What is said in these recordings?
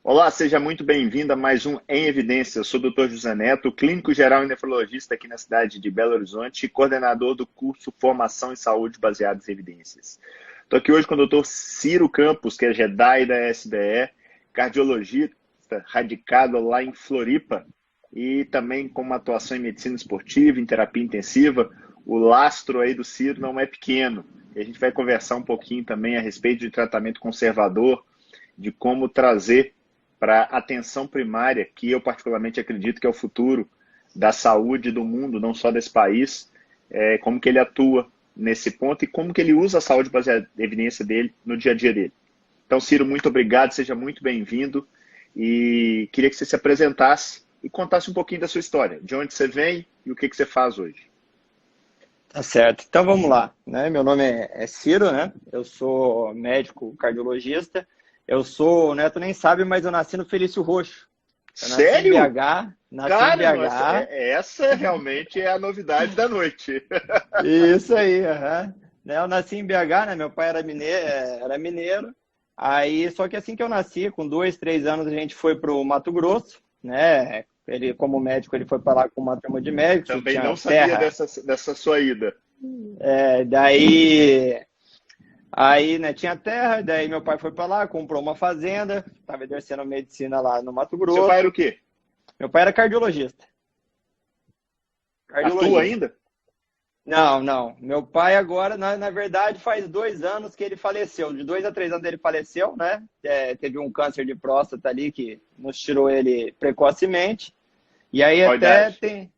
Olá, seja muito bem-vindo a mais um Em Evidência. Eu sou o Dr. José Neto, clínico geral e nefrologista aqui na cidade de Belo Horizonte e coordenador do curso Formação em Saúde Baseados em Evidências. Estou aqui hoje com o Dr. Ciro Campos, que é Jedi da SBE, cardiologista radicado lá em Floripa e também com uma atuação em medicina esportiva, em terapia intensiva. O lastro aí do Ciro não é pequeno. E a gente vai conversar um pouquinho também a respeito de tratamento conservador, de como trazer para a atenção primária, que eu particularmente acredito que é o futuro da saúde do mundo, não só desse país, como que ele atua nesse ponto e como que ele usa a saúde baseada em evidência dele no dia a dia dele. Então, Ciro, muito obrigado, seja muito bem-vindo e queria que você se apresentasse e contasse um pouquinho da sua história, de onde você vem e o que você faz hoje. Tá certo. Então vamos lá, né? Meu nome é Ciro, né? Eu sou médico cardiologista. O Neto nem sabe, mas eu nasci no Felício Roxo. Eu nasci em Sério? BH, nasci em Cara, nossa, BH. essa realmente é a novidade da noite. Isso aí, aham. Né, eu nasci em BH, né? Meu pai era mineiro. Aí, só que assim que eu nasci, com 2, 3 anos, a gente foi pro Mato Grosso, né? Ele, como médico, ele foi para lá com uma turma de médicos, e Também tinha não sabia terra. dessa sua ida. Daí, né, tinha terra, daí meu pai foi para lá, comprou uma fazenda, estava exercendo medicina lá no Mato Seu pai era o Grosso. quê? Meu pai era cardiologista. Atua Cardiologista. ainda? Não, não. Meu pai agora, na verdade, faz 2 anos que ele faleceu. De 2 a 3 anos ele faleceu, né? Teve um câncer de próstata ali que nos tirou ele precocemente. E aí Qual a até idade? tem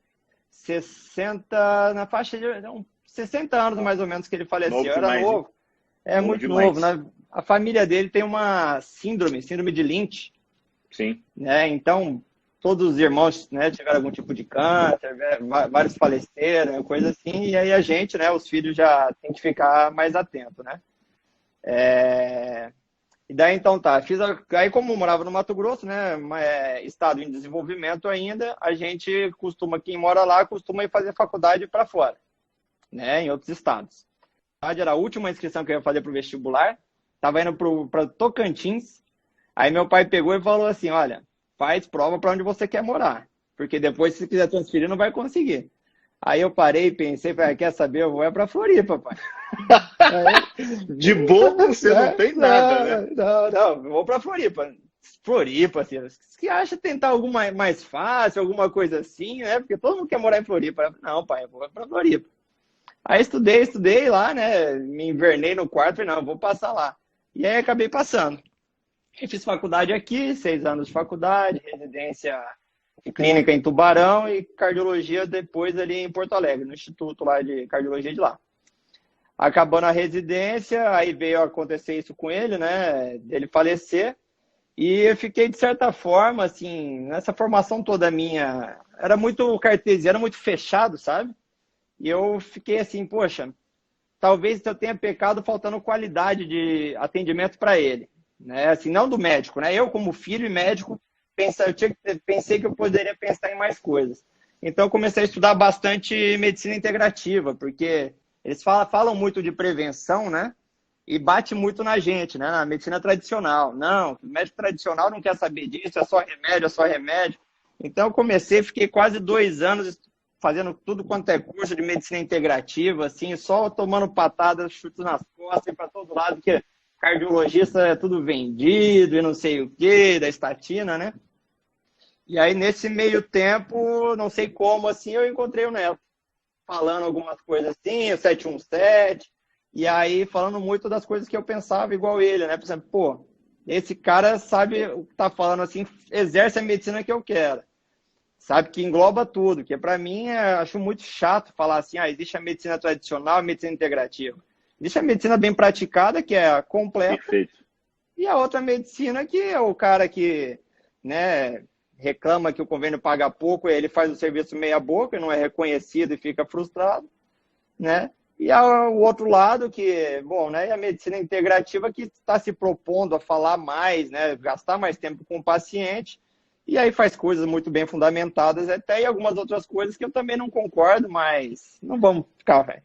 60, na faixa de não, 60 anos mais ou menos que ele Novo faleceu. Era demais, hein? novo. É Novo muito novo, demais. né? A família dele tem uma síndrome de Lynch, Sim. né? Então, todos os irmãos, né, tiveram algum tipo de câncer, né? Vários faleceram, coisa assim, e aí a gente, né, os filhos já tem que ficar mais atento, né? E daí então tá, aí como eu morava no Mato Grosso, né, estado em desenvolvimento ainda, a gente costuma, quem mora lá, costuma ir fazer faculdade para fora, né, em outros estados. Era a última inscrição que eu ia fazer para o vestibular, estava indo para Tocantins. Aí meu pai pegou e falou assim: olha, faz prova para onde você quer morar, porque depois, se quiser transferir, não vai conseguir. Aí eu parei, pensei, falei: quer saber? Eu vou para Floripa, pai. Aí, De bobo você não tem nada, né? não, eu vou para Floripa. Floripa, assim, você acha tentar alguma mais fácil, alguma coisa assim, né? Porque todo mundo quer morar em Floripa. Eu falei: não, pai, eu vou para Floripa. Aí estudei lá, né? Me invernei no quarto, falei: não, eu vou passar lá. E aí acabei passando. Eu fiz faculdade aqui, 6 anos de faculdade, residência clínica em Tubarão e cardiologia depois ali em Porto Alegre, no Instituto lá de Cardiologia de lá. Acabando a residência, aí veio acontecer isso com ele, né, dele falecer, e eu fiquei, de certa forma, assim, nessa formação toda minha, era muito cartesiano, muito fechado, sabe? E eu fiquei assim, poxa, talvez eu tenha pecado faltando qualidade de atendimento para ele, né? Assim, não do médico, né? Eu, como filho e médico, pensei que eu poderia pensar em mais coisas. Então, eu comecei a estudar bastante medicina integrativa, porque eles falam muito de prevenção, né? E bate muito na gente, né? Na medicina tradicional. Não, o médico tradicional não quer saber disso, é só remédio, é só remédio. Então, eu comecei, fiquei quase 2 anos fazendo tudo quanto é curso de medicina integrativa, assim, só tomando patadas, chutes nas costas para todo lado, porque cardiologista é tudo vendido e não sei o que, da estatina, né? E aí, nesse meio tempo, não sei como, assim, eu encontrei o Neto, falando algumas coisas assim, o 717, e aí falando muito das coisas que eu pensava igual ele, né? Por exemplo, pô, esse cara sabe o que tá falando, assim, exerce a medicina que eu quero. Sabe, que engloba tudo, que para mim acho muito chato falar assim, existe a medicina tradicional e a medicina integrativa. Existe a medicina bem praticada, que é a completa, Perfeito. e a outra medicina que é o cara que, né, reclama que o convênio paga pouco, e ele faz o serviço meia boca, não é reconhecido e fica frustrado, né? E o outro lado que, bom, né, é a medicina integrativa que está se propondo a falar mais, né, gastar mais tempo com o paciente, e aí faz coisas muito bem fundamentadas, até e algumas outras coisas que eu também não concordo, mas não vamos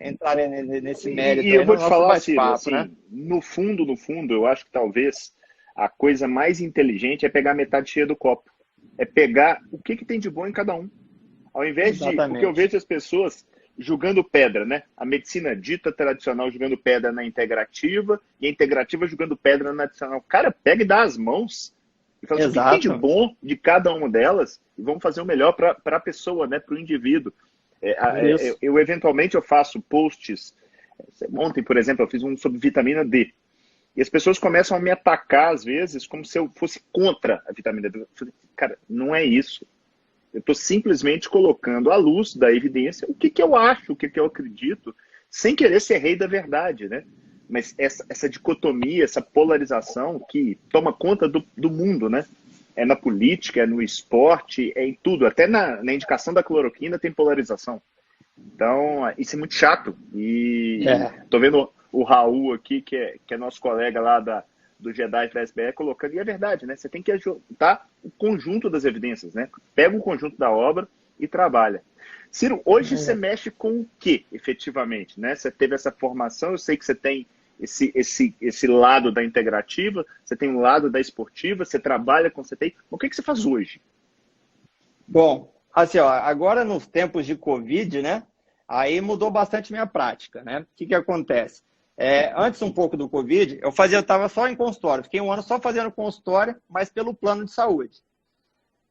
entrar nesse mérito E aí eu vou no te nosso falar, Ciro, bate-papo, né? assim, no fundo, eu acho que talvez a coisa mais inteligente é pegar a metade cheia do copo. É pegar o que tem de bom em cada um. Ao invés de... Porque eu vejo as pessoas julgando pedra, né? A medicina dita tradicional julgando pedra na integrativa e a integrativa julgando pedra na tradicional. Cara, pega e dá as mãos e fala assim, o que tem de bom de cada uma delas e vamos fazer o melhor para a pessoa, né? Para o indivíduo. Eventualmente, eu faço posts. Ontem, por exemplo, eu fiz um sobre vitamina D. E as pessoas começam a me atacar, às vezes, como se eu fosse contra a vitamina D. Eu falei, cara, não é isso. Eu estou simplesmente colocando à luz da evidência o que eu acho, o que eu acredito, sem querer ser rei da verdade, né? Mas essa dicotomia, essa polarização que toma conta do mundo, né? É na política, é no esporte, é em tudo. Até na indicação da cloroquina tem polarização. Então, isso é muito chato. E tô vendo o Raul aqui, que é nosso colega lá do Jedi da SBE, colocando, e é verdade, né? Você tem que ajudar o conjunto das evidências, né? Pega o conjunto da obra e trabalha. Ciro, hoje você mexe com o que, efetivamente, né? Você teve essa formação, eu sei que você tem esse lado da integrativa, você tem um lado da esportiva, você trabalha com CTI. O que você faz hoje? Bom, assim, ó, agora nos tempos de Covid, né? Aí mudou bastante minha prática, né? O que acontece? Antes um pouco do Covid, eu estava só em consultório. Fiquei um ano só fazendo consultório, mas pelo plano de saúde.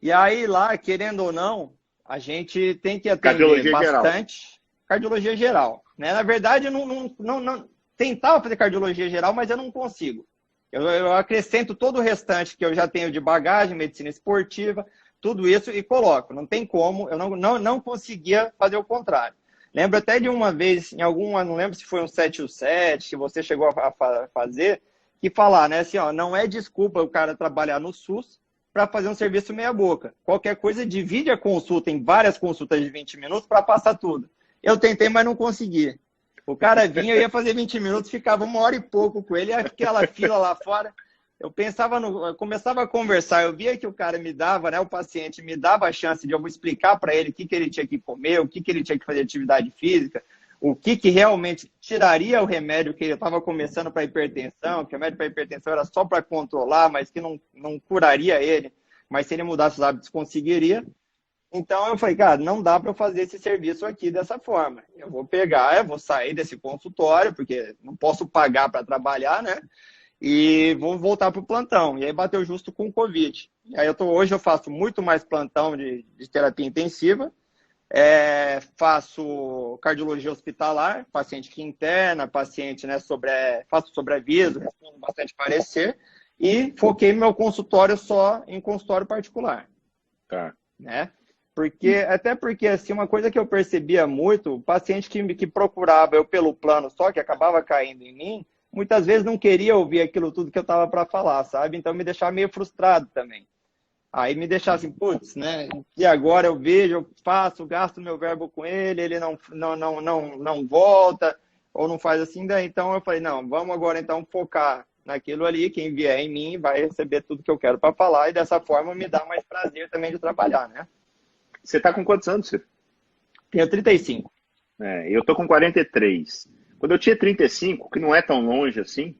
E aí lá, querendo ou não, a gente tem que atender bastante cardiologia geral. Né? Na verdade, eu não tentava fazer cardiologia geral, mas eu não consigo. Eu acrescento todo o restante que eu já tenho de bagagem, medicina esportiva, tudo isso e coloco. Não tem como, eu não conseguia fazer o contrário. Lembro até de uma vez, não lembro se foi um 717 que você chegou a fazer, que falar, né, assim, ó, não é desculpa o cara trabalhar no SUS para fazer um serviço meia boca. Qualquer coisa, divide a consulta em várias consultas de 20 minutos para passar tudo. Eu tentei, mas não consegui. O cara vinha, eu ia fazer 20 minutos, ficava 1 hora e pouco com ele, aquela fila lá fora. Eu começava a conversar, eu via que o cara me dava, né, o paciente me dava a chance de eu explicar para ele o que ele tinha que comer, o que ele tinha que fazer atividade física, o que realmente tiraria o remédio que ele estava começando para hipertensão, que o remédio para hipertensão era só para controlar, mas que não curaria ele, mas se ele mudasse os hábitos conseguiria. Então eu falei, cara, não dá para eu fazer esse serviço aqui dessa forma. Eu vou sair desse consultório, porque não posso pagar para trabalhar, né? E vou voltar para o plantão. E aí bateu justo com o Covid. E aí hoje eu faço muito mais plantão de terapia intensiva, faço cardiologia hospitalar, paciente que interna, paciente, né, faço sobreaviso, respondo bastante parecer, e foquei meu consultório só em consultório particular. Tá. Né? Até porque, assim, uma coisa que eu percebia muito, o paciente que procurava eu pelo plano só, que acabava caindo em mim, muitas vezes não queria ouvir aquilo tudo que eu estava para falar, sabe? Então me deixava meio frustrado também. Aí me deixava assim, putz, né? E agora eu vejo, eu faço, gasto meu verbo com ele não volta, ou não faz assim, daí. Então eu falei, não, vamos agora então focar naquilo ali, quem vier em mim vai receber tudo que eu quero para falar, e dessa forma me dá mais prazer também de trabalhar, né? Você está com quantos anos, Ciro? Tenho 35. Eu tô com 43. Quando eu tinha 35, que não é tão longe assim,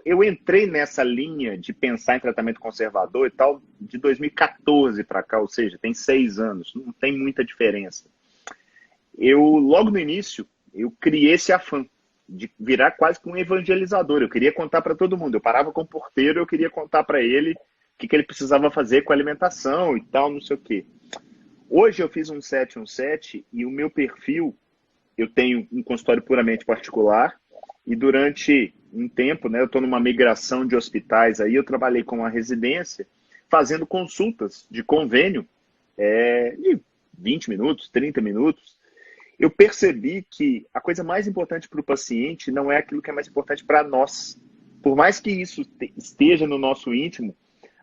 eu entrei nessa linha de pensar em tratamento conservador e tal de 2014 para cá, ou seja, tem 6 anos, não tem muita diferença. Logo no início, eu criei esse afã de virar quase que um evangelizador. Eu queria contar para todo mundo. Eu parava com o porteiro, eu queria contar para ele o que ele precisava fazer com a alimentação e tal, não sei o quê. Hoje eu fiz um 717 e o meu perfil, eu tenho um consultório puramente particular e durante um tempo, né, eu estou numa migração de hospitais aí, eu trabalhei com uma residência fazendo consultas de convênio de 20 minutos, 30 minutos. Eu percebi que a coisa mais importante para o paciente não é aquilo que é mais importante para nós. Por mais que isso esteja no nosso íntimo,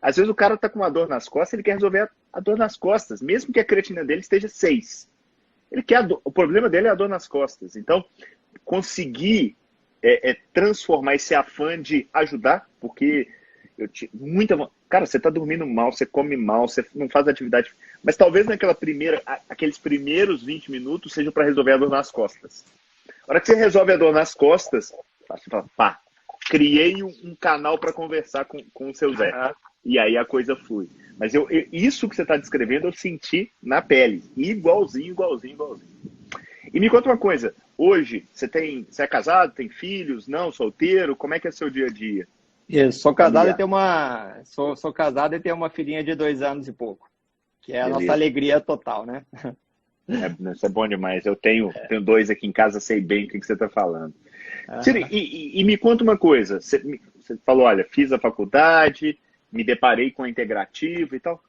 às vezes o cara está com uma dor nas costas, ele quer resolver a dor nas costas, mesmo que a creatina dele esteja 6. O problema dele é a dor nas costas. Então, conseguir transformar esse afã de ajudar, porque eu tinha muita... Cara, você está dormindo mal, você come mal, você não faz atividade, mas talvez aqueles primeiros 20 minutos sejam para resolver a dor nas costas. A hora que você resolve a dor nas costas, Você fala, pá, criei um canal para conversar com o seu Zé. E aí a coisa flui. Mas isso que você está descrevendo, eu senti na pele. Igualzinho, igualzinho, igualzinho. E me conta uma coisa. Hoje, você é casado, tem filhos? Não, solteiro? Como é que é seu dia a dia? Isso, sou casado e tenho sou casado e tenho uma filhinha de 2 anos e pouco. Que é a nossa alegria total, né? Isso é bom demais. Eu tenho 2 aqui em casa, sei bem o que você está falando. E me conta uma coisa. Você falou, olha, fiz a faculdade, me deparei com a integrativa e tal.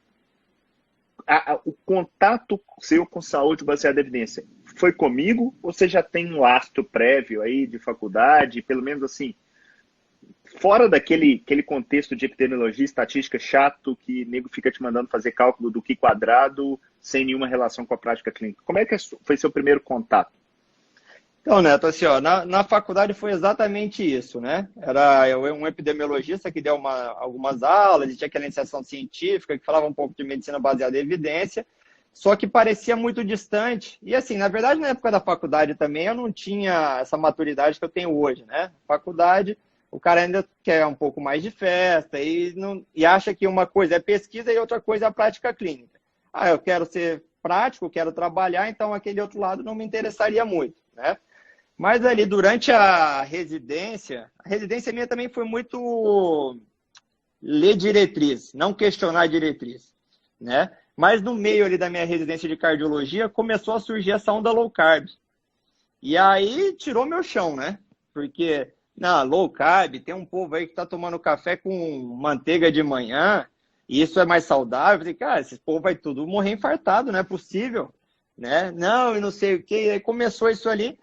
O contato seu com saúde baseada em evidência foi comigo ou você já tem um lastro prévio aí de faculdade, pelo menos assim, fora daquele contexto de epidemiologia, estatística chato, que o nego fica te mandando fazer cálculo do Q quadrado sem nenhuma relação com a prática clínica. Como é que foi seu primeiro contato? Então, Neto, assim, ó, na faculdade foi exatamente isso, né? Era um epidemiologista que deu algumas aulas, e tinha aquela iniciação científica que falava um pouco de medicina baseada em evidência, só que parecia muito distante. E assim, na verdade, na época da faculdade também, eu não tinha essa maturidade que eu tenho hoje, né? Faculdade, o cara ainda quer um pouco mais de festa e acha que uma coisa é pesquisa e outra coisa é a prática clínica. Ah, eu quero ser prático, quero trabalhar, então aquele outro lado não me interessaria muito, né? Mas ali durante a residência minha também foi muito ler diretriz, não questionar a diretriz, né? Mas no meio ali da minha residência de cardiologia começou a surgir essa onda low carb. E aí tirou meu chão, né? Porque na low carb tem um povo aí que tá tomando café com manteiga de manhã, e isso é mais saudável. Eu falei, cara, esse povo vai tudo morrer infartado, não é possível, né? Não, e não sei o quê. E aí começou isso ali.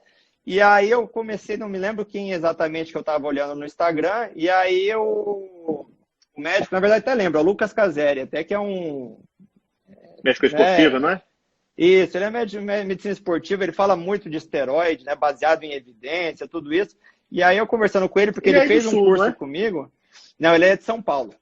E aí eu comecei, não me lembro quem exatamente que eu estava olhando no Instagram, e aí o médico, na verdade até lembro, é o Lucas Caseri, até que é um... Médico esportivo, não é? Isso, ele é médico de medicina esportiva, ele fala muito de esteroide, né, baseado em evidência, tudo isso. E aí eu conversando com ele, porque ele fez um curso comigo. Não, ele é de São Paulo.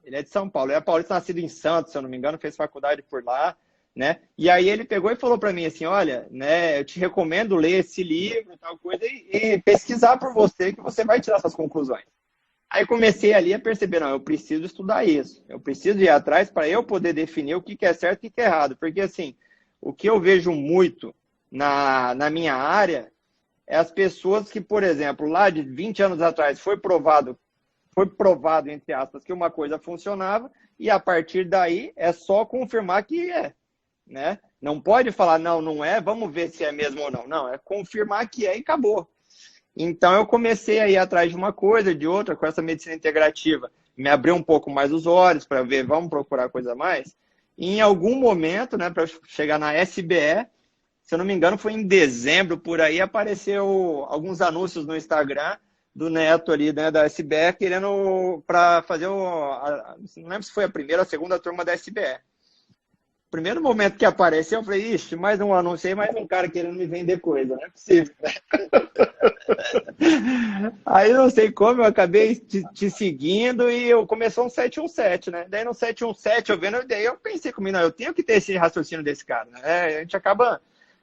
Ele é de São Paulo. Ele é paulista, nascido em Santos, se eu não me engano, fez faculdade por lá. Né? E aí ele pegou e falou para mim assim, olha, né, eu te recomendo ler esse livro, tal coisa, e pesquisar por você, que você vai tirar suas conclusões. Aí comecei ali a perceber, não, eu preciso estudar isso, eu preciso ir atrás para eu poder definir o que é certo e o que é errado, porque assim, o que eu vejo muito na minha área é as pessoas que, por exemplo, lá de 20 anos atrás foi provado, entre aspas, que uma coisa funcionava, e a partir daí é só confirmar que é. Né? Não pode falar, não é, vamos ver se é mesmo ou não. Não, é confirmar que é e acabou. Então eu comecei a ir atrás de uma coisa, de outra, com essa medicina integrativa. Me abriu um pouco mais os olhos para ver, vamos procurar coisa a mais. E em algum momento, né, para chegar na SBE, se eu não me engano, foi em dezembro, por aí, apareceu alguns anúncios no Instagram do Neto ali, né, da SBE, querendo para fazer não lembro se foi a primeira ou a segunda turma da SBE. Primeiro momento que apareceu, eu falei, ixi, mais um anúncio aí, mais um cara querendo me vender coisa, não é possível. Aí não sei como, eu acabei te seguindo e eu começou um 717, né? Daí no 717, eu vendo, daí eu pensei comigo, não, eu tenho que ter esse raciocínio desse cara, né? A gente acaba,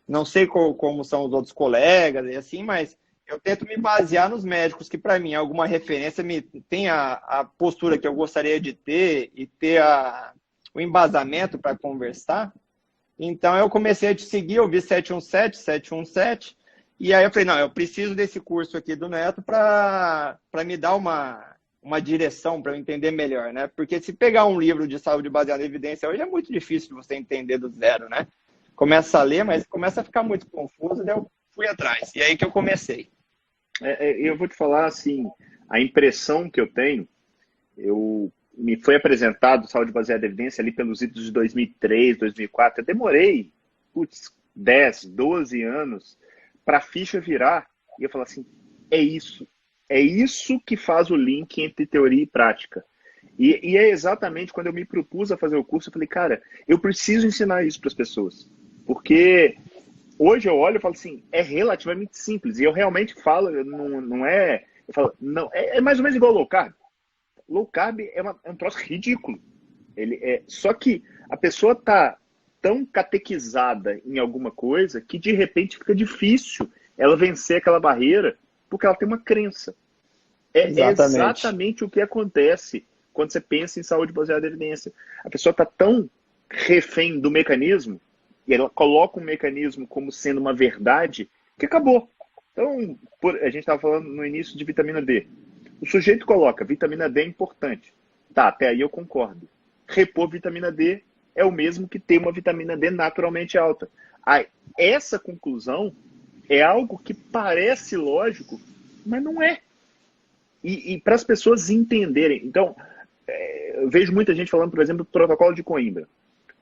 não sei como são os outros colegas e assim, mas eu tento me basear nos médicos que para mim alguma referência tem a postura que eu gostaria de ter e ter o embasamento para conversar. Então eu comecei a te seguir, eu vi 717, e aí eu falei, não, eu preciso desse curso aqui do Neto para me dar uma direção, para eu entender melhor, né? Porque se pegar um livro de saúde baseada em evidência hoje é muito difícil de você entender do zero, né? Começa a ler, mas começa a ficar muito confuso, daí eu fui atrás. E aí que eu comecei. Eu vou te falar, assim, a impressão que eu tenho, me foi apresentado saúde baseada em evidência ali pelos idos de 2003, 2004. Eu demorei, 10, 12 anos para a ficha virar. E eu falar assim, é isso que faz o link entre teoria e prática. E é exatamente quando eu me propus a fazer o curso, eu falei, cara, eu preciso ensinar isso para as pessoas. Porque hoje eu olho e falo assim, é relativamente simples. E eu realmente falo, não é... Eu falo, não, é mais ou menos igual ao low carb. Low carb é um troço ridículo. Só que a pessoa está tão catequizada em alguma coisa que de repente fica difícil ela vencer aquela barreira Porque ela tem uma crença. É Exatamente. exatamente o que acontece quando você pensa em saúde baseada em evidência. A pessoa está tão refém do mecanismo, e ela coloca um mecanismo como sendo uma verdade, que acabou. Então, a gente estava falando no início de vitamina D. O sujeito coloca, vitamina D é importante. Tá, até aí eu concordo. Repor vitamina D é o mesmo que ter uma vitamina D naturalmente alta. Aí, essa conclusão é algo que parece lógico, mas não é. E para as pessoas entenderem. Então, eu vejo muita gente falando, por exemplo, do protocolo de Coimbra.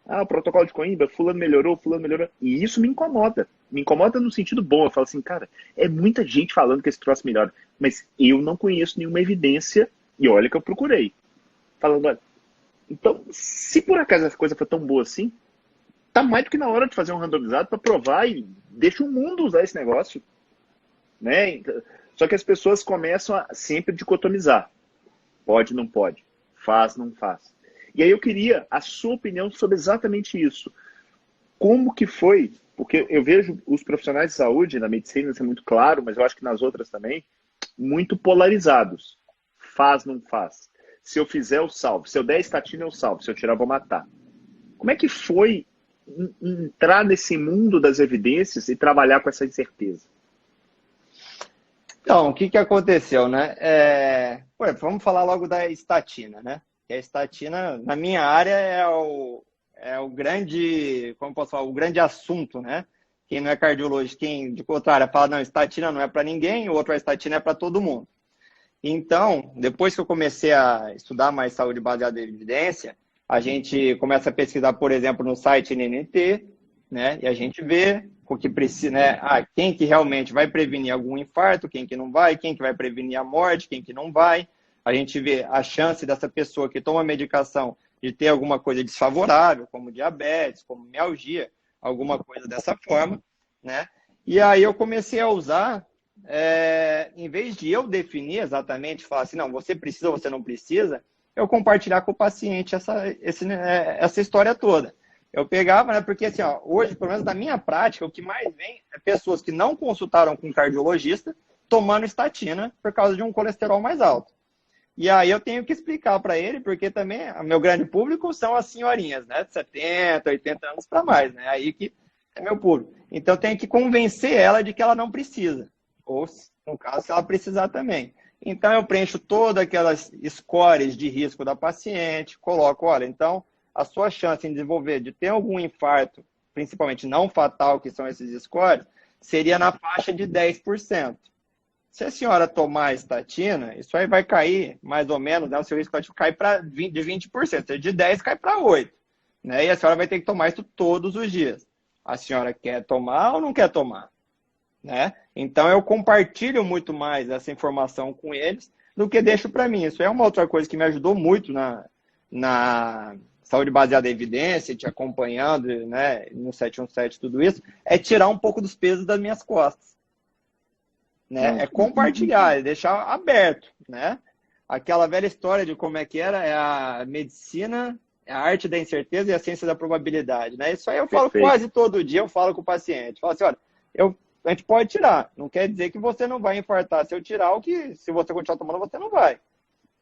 Ah, o protocolo de Coimbra, fulano melhorou, fulano melhorou. E isso me incomoda. Me incomoda no sentido bom. Eu falo assim, cara, é muita gente falando que esse troço melhora. Mas eu não conheço nenhuma evidência, e olha que eu procurei. Falando, olha, então, se por acaso essa coisa foi tão boa assim, tá mais do que na hora de fazer um randomizado para provar e deixa o mundo usar esse negócio. Né? Só que as pessoas começam a sempre dicotomizar. Pode, não pode. Faz, não faz. E aí eu queria a sua opinião sobre exatamente isso. Como que foi? Porque eu vejo os profissionais de saúde, na medicina isso é muito claro, mas eu acho que nas outras também, muito polarizados. Faz, não faz. Se eu fizer, eu salvo. Se eu der estatina, eu salvo. Se eu tirar, eu vou matar. Como é que foi entrar nesse mundo das evidências e trabalhar com essa incerteza? Então, o que que aconteceu, né? Vamos falar logo da estatina, né? Que a estatina, na minha área, é o grande, como posso falar, o grande assunto, né? Quem não é cardiologista, quem de outra área fala, não, estatina não é para ninguém, o outro, a estatina é para todo mundo. Então, depois que eu comecei a estudar mais saúde baseada em evidência, a gente começa a pesquisar, por exemplo, no site NNT, né? E a gente vê o que precisa, né? Quem que realmente vai prevenir algum infarto, quem que não vai, quem que vai prevenir a morte, quem que não vai. A gente vê a chance dessa pessoa que toma medicação de ter alguma coisa desfavorável, como diabetes, como mialgia, alguma coisa dessa forma, né? E aí eu comecei a usar, em vez de eu definir exatamente, falar assim, não, você precisa, você não precisa, eu compartilhar com o paciente essa história toda. Eu pegava, né? Porque assim, ó, hoje, pelo menos na minha prática, o que mais vem é pessoas que não consultaram com um cardiologista tomando estatina por causa de um colesterol mais alto. E aí eu tenho que explicar para ele, porque também o meu grande público são as senhorinhas, né? De 70, 80 anos para mais, né? Aí que é meu público. Então eu tenho que convencer ela de que ela não precisa. Ou, no caso, se ela precisar também. Então eu preencho todas aquelas scores de risco da paciente, coloco, olha, então a sua chance em desenvolver, de ter algum infarto, principalmente não fatal, que são esses scores, seria na faixa de 10%. Se a senhora tomar a estatina, isso aí vai cair mais ou menos, né? O seu risco pode cair de 20%. De 10% cai para 8%. Né? E a senhora vai ter que tomar isso todos os dias. A senhora quer tomar ou não quer tomar? Né? Então eu compartilho muito mais essa informação com eles do que deixo para mim. Isso é uma outra coisa que me ajudou muito na saúde baseada em evidência, te acompanhando, né, no 717, tudo isso, é tirar um pouco dos pesos das minhas costas. Né? É compartilhar, é deixar aberto, né? Aquela velha história de como é que era, é a medicina, é a arte da incerteza e a ciência da probabilidade, né? Isso aí eu falo quase todo dia, eu falo com o paciente. Falo assim, olha, a gente pode tirar, não quer dizer que você não vai infartar se eu tirar, ou que se você continuar tomando, você não vai.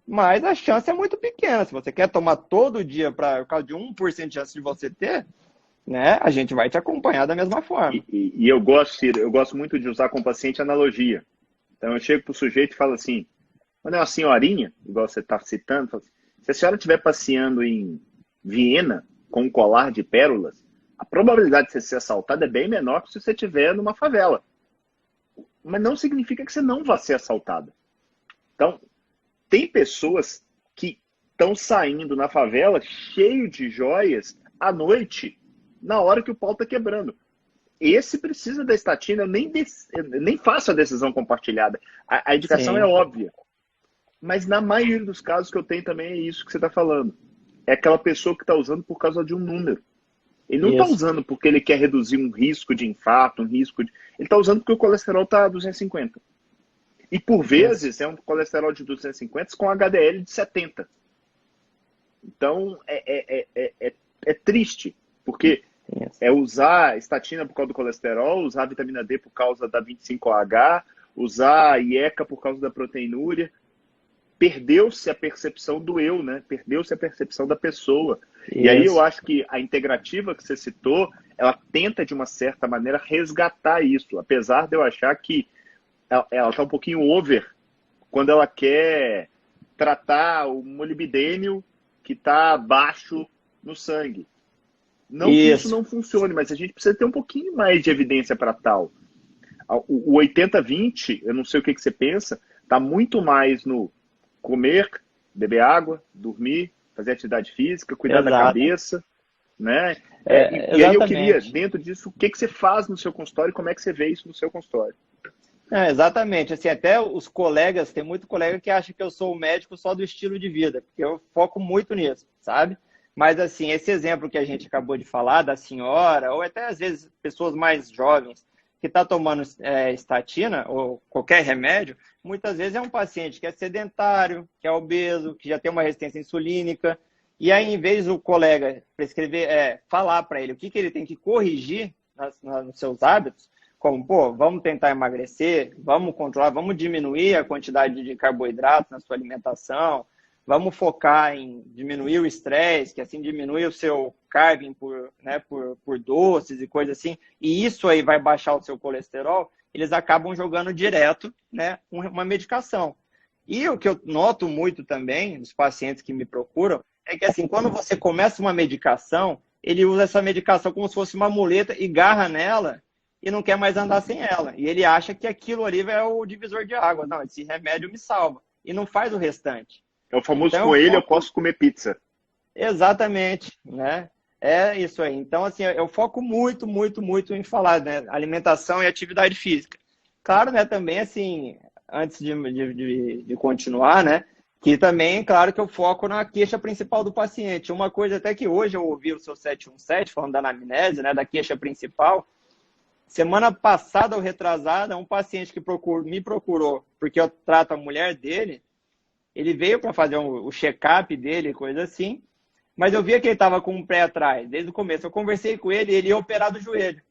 Mas a chance é muito pequena. Se você quer tomar todo dia por causa de 1% de chance de você ter, né, a gente vai te acompanhar da mesma forma. E eu gosto muito de usar com o paciente analogia. Então eu chego para o sujeito e falo assim, quando é uma senhorinha, igual você está citando, falo assim, se a senhora estiver passeando em Viena com um colar de pérolas, a probabilidade de você ser assaltado é bem menor que se você estiver numa favela. Mas não significa que você não vá ser assaltado. Então, tem pessoas que estão saindo na favela cheio de joias à noite, na hora que o pau está quebrando. Esse precisa da estatina, eu nem faço a decisão compartilhada. A indicação é óbvia. Mas na maioria dos casos que eu tenho também é isso que você está falando. É aquela pessoa que está usando por causa de um número. Ele não está usando porque ele quer reduzir um risco de infarto, Ele está usando porque o colesterol está a 250. E por vezes é um colesterol de 250 com HDL de 70. Então é triste, porque é usar estatina por causa do colesterol, usar vitamina D por causa da 25OH, usar a IECA por causa da proteinúria. Perdeu-se a percepção do eu, né? Perdeu-se a percepção da pessoa. Isso. E aí eu acho que a integrativa que você citou, ela tenta, de uma certa maneira, resgatar isso. Apesar de eu achar que ela está um pouquinho over quando ela quer tratar o molibdênio que está baixo no sangue. Não que isso não funcione, mas a gente precisa ter um pouquinho mais de evidência para tal. O 80-20, eu não sei o que você pensa, está muito mais no comer, beber água, dormir, fazer atividade física, cuidar da cabeça, né? E aí eu queria, dentro disso, o que você faz no seu consultório e como é que você vê isso no seu consultório? Exatamente. Assim, até os colegas, tem muito colega que acha que eu sou o médico só do estilo de vida, porque eu foco muito nisso, sabe? Mas, assim, esse exemplo que a gente acabou de falar, da senhora, ou até, às vezes, pessoas mais jovens que estão tomando estatina ou qualquer remédio, muitas vezes é um paciente que é sedentário, que é obeso, que já tem uma resistência insulínica, e aí, em vez do colega prescrever, falar para ele o que ele tem que corrigir nos seus hábitos, como, vamos tentar emagrecer, vamos controlar, vamos diminuir a quantidade de carboidratos na sua alimentação, vamos focar em diminuir o estresse, que assim diminui o seu carving por doces e coisas assim, e isso aí vai baixar o seu colesterol, eles acabam jogando direto, né, uma medicação. E o que eu noto muito também nos pacientes que me procuram é que assim, quando você começa uma medicação, ele usa essa medicação como se fosse uma muleta e garra nela e não quer mais andar sem ela. E ele acha que aquilo ali é o divisor de água. Não, esse remédio me salva. E não faz o restante. É o famoso então, com ele eu posso comer pizza. Exatamente, né? É isso aí. Então, assim, eu foco muito, muito, muito em falar, né? Alimentação e atividade física. Claro, né? Também, assim, antes de continuar, né? Que também, claro que eu foco na queixa principal do paciente. Uma coisa até que hoje eu ouvi o seu 717 falando da anamnese, né? Da queixa principal. Semana passada ou retrasada, um paciente que me procurou, porque eu trato a mulher dele, ele veio para fazer o check-up dele, coisa assim, mas eu via que ele estava com um pé atrás, desde o começo. Eu conversei com ele e ele ia operar do joelho.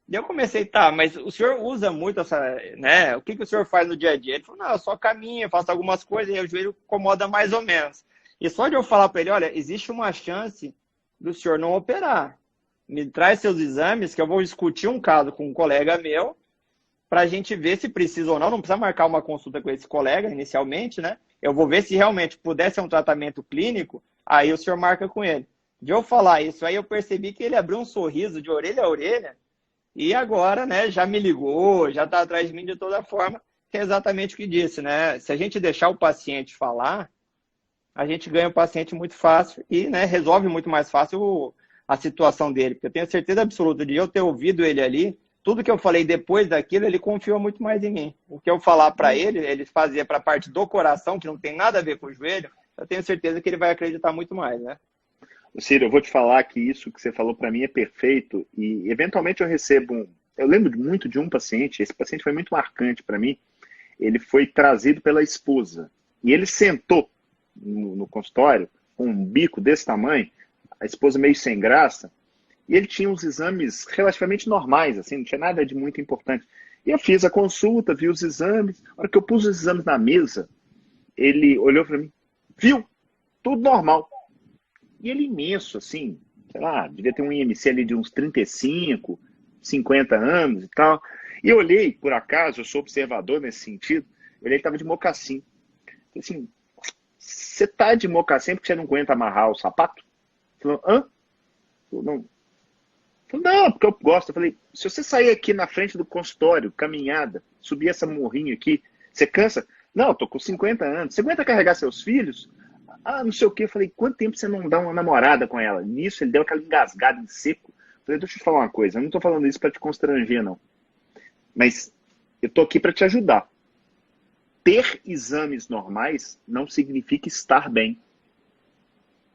E eu comecei, mas o senhor usa muito essa, né? O que o senhor faz no dia a dia? Ele falou, não, eu só caminho, faço algumas coisas e o joelho incomoda mais ou menos. E só de eu falar para ele, olha, existe uma chance do senhor não operar. Me traz seus exames, que eu vou discutir um caso com um colega meu, para a gente ver se precisa ou não. Não precisa marcar uma consulta com esse colega inicialmente, né? Eu vou ver se realmente puder ser um tratamento clínico, aí o senhor marca com ele. De eu falar isso, aí eu percebi que ele abriu um sorriso de orelha a orelha, e agora, né, já me ligou, já está atrás de mim de toda forma, que é exatamente o que disse, né? Se a gente deixar o paciente falar, a gente ganha o paciente muito fácil e, né, resolve muito mais fácil a situação dele, porque eu tenho certeza absoluta de eu ter ouvido ele ali, tudo que eu falei depois daquilo, ele confiou muito mais em mim. O que eu falar para ele fazia para a parte do coração, que não tem nada a ver com o joelho, eu tenho certeza que ele vai acreditar muito mais, né? Ciro, eu vou te falar que isso que você falou para mim é perfeito e, eventualmente, eu recebo Eu lembro muito de um paciente, esse paciente foi muito marcante para mim, ele foi trazido pela esposa e ele sentou no consultório com um bico desse tamanho, a esposa meio sem graça, e ele tinha uns exames relativamente normais, assim, não tinha nada de muito importante. E eu fiz a consulta, vi os exames, na hora que eu pus os exames na mesa, ele olhou para mim, viu? Tudo normal. E ele imenso, assim, sei lá, devia ter um IMC ali de uns 35, 50 anos e tal. E eu olhei, por acaso, eu sou observador nesse sentido, eu olhei que estava de mocassim. Falei assim, você tá de mocassim porque você não aguenta amarrar o sapato? Ele falou, hã? Eu não. Falei, não, porque eu gosto. Eu falei, se você sair aqui na frente do consultório, caminhada, subir essa morrinha aqui, você cansa? Não, eu tô com 50 anos. Você aguenta carregar seus filhos? Ah, não sei o quê. Eu falei, quanto tempo você não dá uma namorada com ela? Nisso, ele deu aquela engasgada em seco. Eu falei, deixa eu te falar uma coisa, eu não tô falando isso para te constranger, não. Mas eu tô aqui para te ajudar. Ter exames normais não significa estar bem.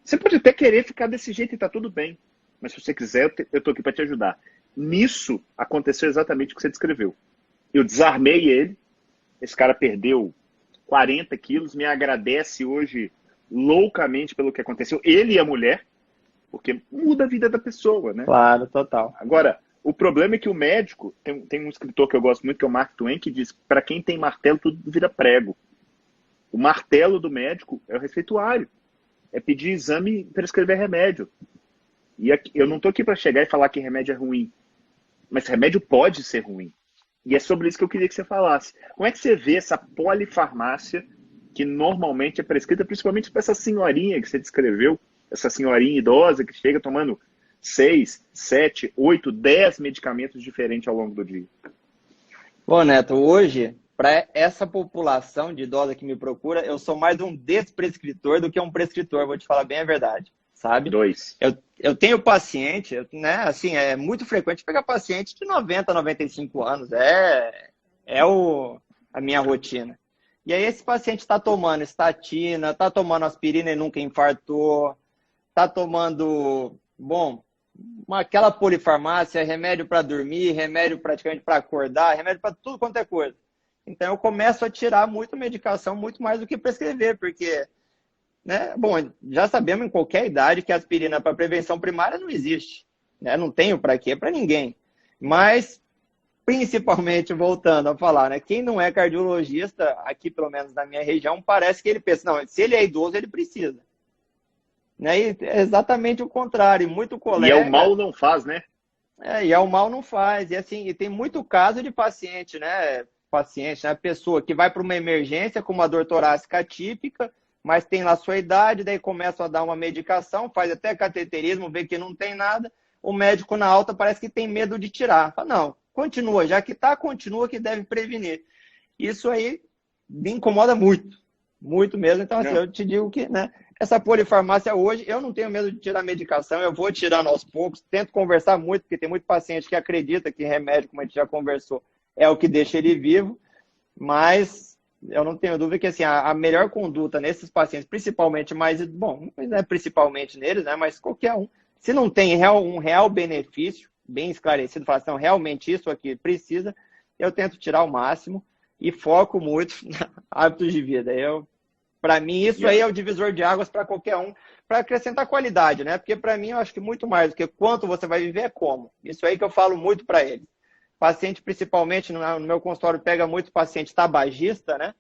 Você pode até querer ficar desse jeito e tá tudo bem. Mas se você quiser, eu tô aqui para te ajudar. Nisso, aconteceu exatamente o que você descreveu. Eu desarmei ele, esse cara perdeu 40 quilos, me agradece hoje loucamente pelo que aconteceu. Ele e a mulher, porque muda a vida da pessoa, né? Claro, total. Agora, O problema é que o médico, tem um escritor que eu gosto muito, que é o Mark Twain, que diz: para quem tem martelo, tudo vira prego. O martelo do médico é o receituário. É pedir exame e prescrever remédio. E aqui, eu não estou aqui para chegar e falar que remédio é ruim. Mas remédio pode ser ruim. E é sobre isso que eu queria que você falasse. Como é que você vê essa polifarmácia que normalmente é prescrita, principalmente para essa senhorinha que você descreveu, essa senhorinha idosa que chega tomando 6, 7, 8, 10 medicamentos diferentes ao longo do dia? Bom, Neto, hoje, para essa população de idosa que me procura, eu sou mais um desprescritor do que um prescritor, vou te falar bem a verdade, sabe? Dois. Eu tenho paciente, né, assim, é muito frequente pegar paciente de 90, 95 anos, a minha rotina. E aí esse paciente está tomando estatina, está tomando aspirina e nunca infartou, está tomando, aquela polifarmácia, remédio para dormir, remédio praticamente para acordar, remédio para tudo quanto é coisa. Então eu começo a tirar muito medicação, muito mais do que prescrever, porque, né, já sabemos em qualquer idade que a aspirina para prevenção primária não existe, né? Não tem para quê, para ninguém. Mas, principalmente, voltando a falar, né, quem não é cardiologista, aqui pelo menos na minha região, parece que ele pensa, não, se ele é idoso, ele precisa. Né? E é exatamente o contrário, muito colega... E é o mal não faz, né? E é o mal não faz. E assim, e tem muito caso de paciente, né, pessoa que vai para uma emergência com uma dor torácica atípica, mas tem lá sua idade, daí começa a dar uma medicação, faz até cateterismo, vê que não tem nada, o médico na alta parece que tem medo de tirar. Fala, não, continua, já que está, continua que deve prevenir. Isso aí me incomoda muito, muito mesmo. Então, assim, eu te digo que, né, essa polifarmácia hoje, eu não tenho medo de tirar medicação, eu vou tirando aos poucos, tento conversar muito, porque tem muito paciente que acredita que remédio, como a gente já conversou, é o que deixa ele vivo, mas eu não tenho dúvida que assim, a melhor conduta nesses pacientes, principalmente não é principalmente neles, né, mas qualquer um, se não tem um real benefício, bem esclarecido, falar assim, realmente isso aqui precisa, eu tento tirar o máximo e foco muito em hábitos de vida. Para mim, isso aí é o divisor de águas para qualquer um, para acrescentar qualidade, né? Porque para mim, eu acho que muito mais do que quanto você vai viver é como. Isso aí que eu falo muito para eles. Paciente, principalmente, no meu consultório, pega muito paciente tabagista, né?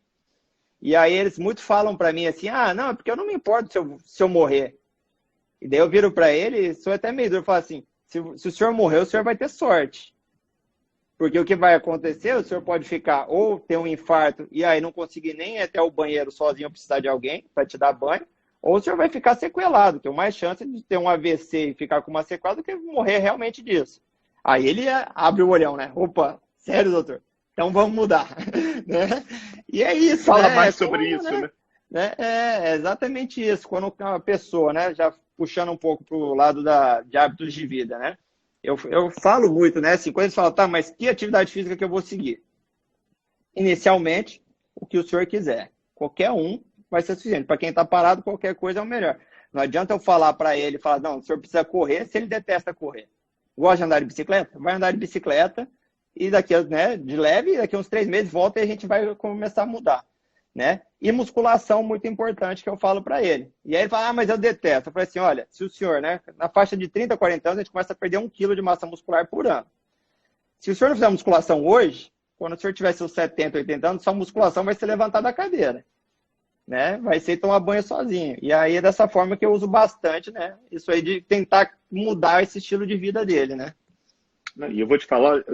E aí eles muito falam para mim assim, não, é porque eu não me importo se eu morrer. E daí eu viro para ele, sou até meio duro, falo assim, se o senhor morrer, o senhor vai ter sorte. Porque o que vai acontecer, o senhor pode ficar ou ter um infarto e aí não conseguir nem ir até o banheiro sozinho, precisar de alguém para te dar banho, ou o senhor vai ficar sequelado, tem mais chance de ter um AVC e ficar com uma sequela do que morrer realmente disso. Aí ele abre o olhão, né? Opa, sério, doutor? Então vamos mudar. Né? E é isso, Fala né? mais sobre isso, né? É exatamente isso. Quando uma pessoa, né, já puxando um pouco para o lado de hábitos de vida, né? Eu falo muito, né? Assim, quando eles falam, tá, mas que atividade física que eu vou seguir? Inicialmente, o que o senhor quiser. Qualquer um vai ser suficiente. Para quem está parado, qualquer coisa é o melhor. Não adianta eu falar para ele, não, o senhor precisa correr se ele detesta correr. Gosta de andar de bicicleta? Vai andar de bicicleta e daqui, né, de leve, daqui uns 3 meses volta e a gente vai começar a mudar. Né? E musculação, muito importante, que eu falo para ele. E aí ele fala, mas eu detesto. Eu falei assim, olha, se o senhor, né, na faixa de 30, 40 anos, a gente começa a perder 1 quilo de massa muscular por ano. Se o senhor não fizer musculação hoje, quando o senhor tiver seus 70, 80 anos, sua musculação vai ser levantar da cadeira. Né? Vai ser tomar banho sozinho. E aí é dessa forma que eu uso bastante, né? Isso aí de tentar mudar esse estilo de vida dele, né? E eu vou te falar,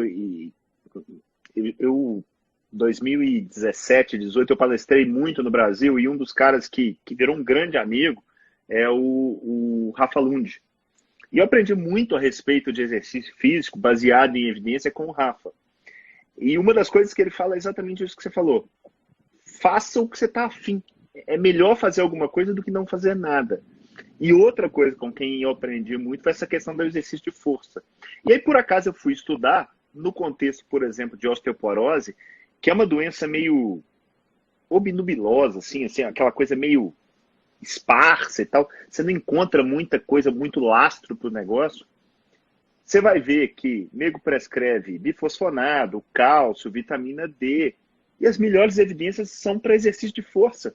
2017, 2018, eu palestrei muito no Brasil e um dos caras que virou um grande amigo é o Rafa Lund. E eu aprendi muito a respeito de exercício físico baseado em evidência com o Rafa. E uma das coisas que ele fala é exatamente isso que você falou. Faça o que você está afim. É melhor fazer alguma coisa do que não fazer nada. E outra coisa com quem eu aprendi muito foi essa questão do exercício de força. E aí, por acaso, eu fui estudar no contexto, por exemplo, de osteoporose, que é uma doença meio obnubilosa, assim, aquela coisa meio esparsa e tal. Você não encontra muita coisa, muito lastro para o negócio. Você vai ver que nego prescreve bifosfonato, cálcio, vitamina D. E as melhores evidências são para exercício de força,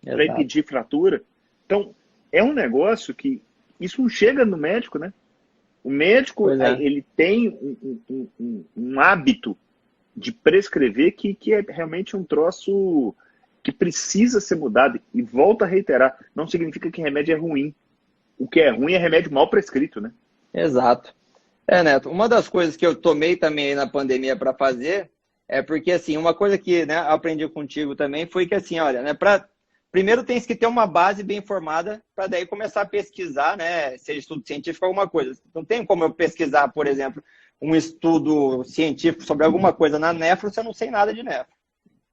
para impedir fratura. Então, é um negócio que isso não chega no médico, né? O médico, Pois é. ele tem um hábito de prescrever que é realmente um troço que precisa ser mudado. E volto a reiterar, não significa que remédio é ruim. O que é ruim é remédio mal prescrito, né? Exato. Neto, uma das coisas que eu tomei também aí na pandemia para fazer é porque, assim, uma coisa que, né, aprendi contigo também foi que, assim, olha, né, primeiro tem que ter uma base bem formada para daí começar a pesquisar, né, seja estudo científico ou alguma coisa. Não tem como eu pesquisar, por exemplo, um estudo científico sobre alguma coisa na nefro se eu não sei nada de nefro,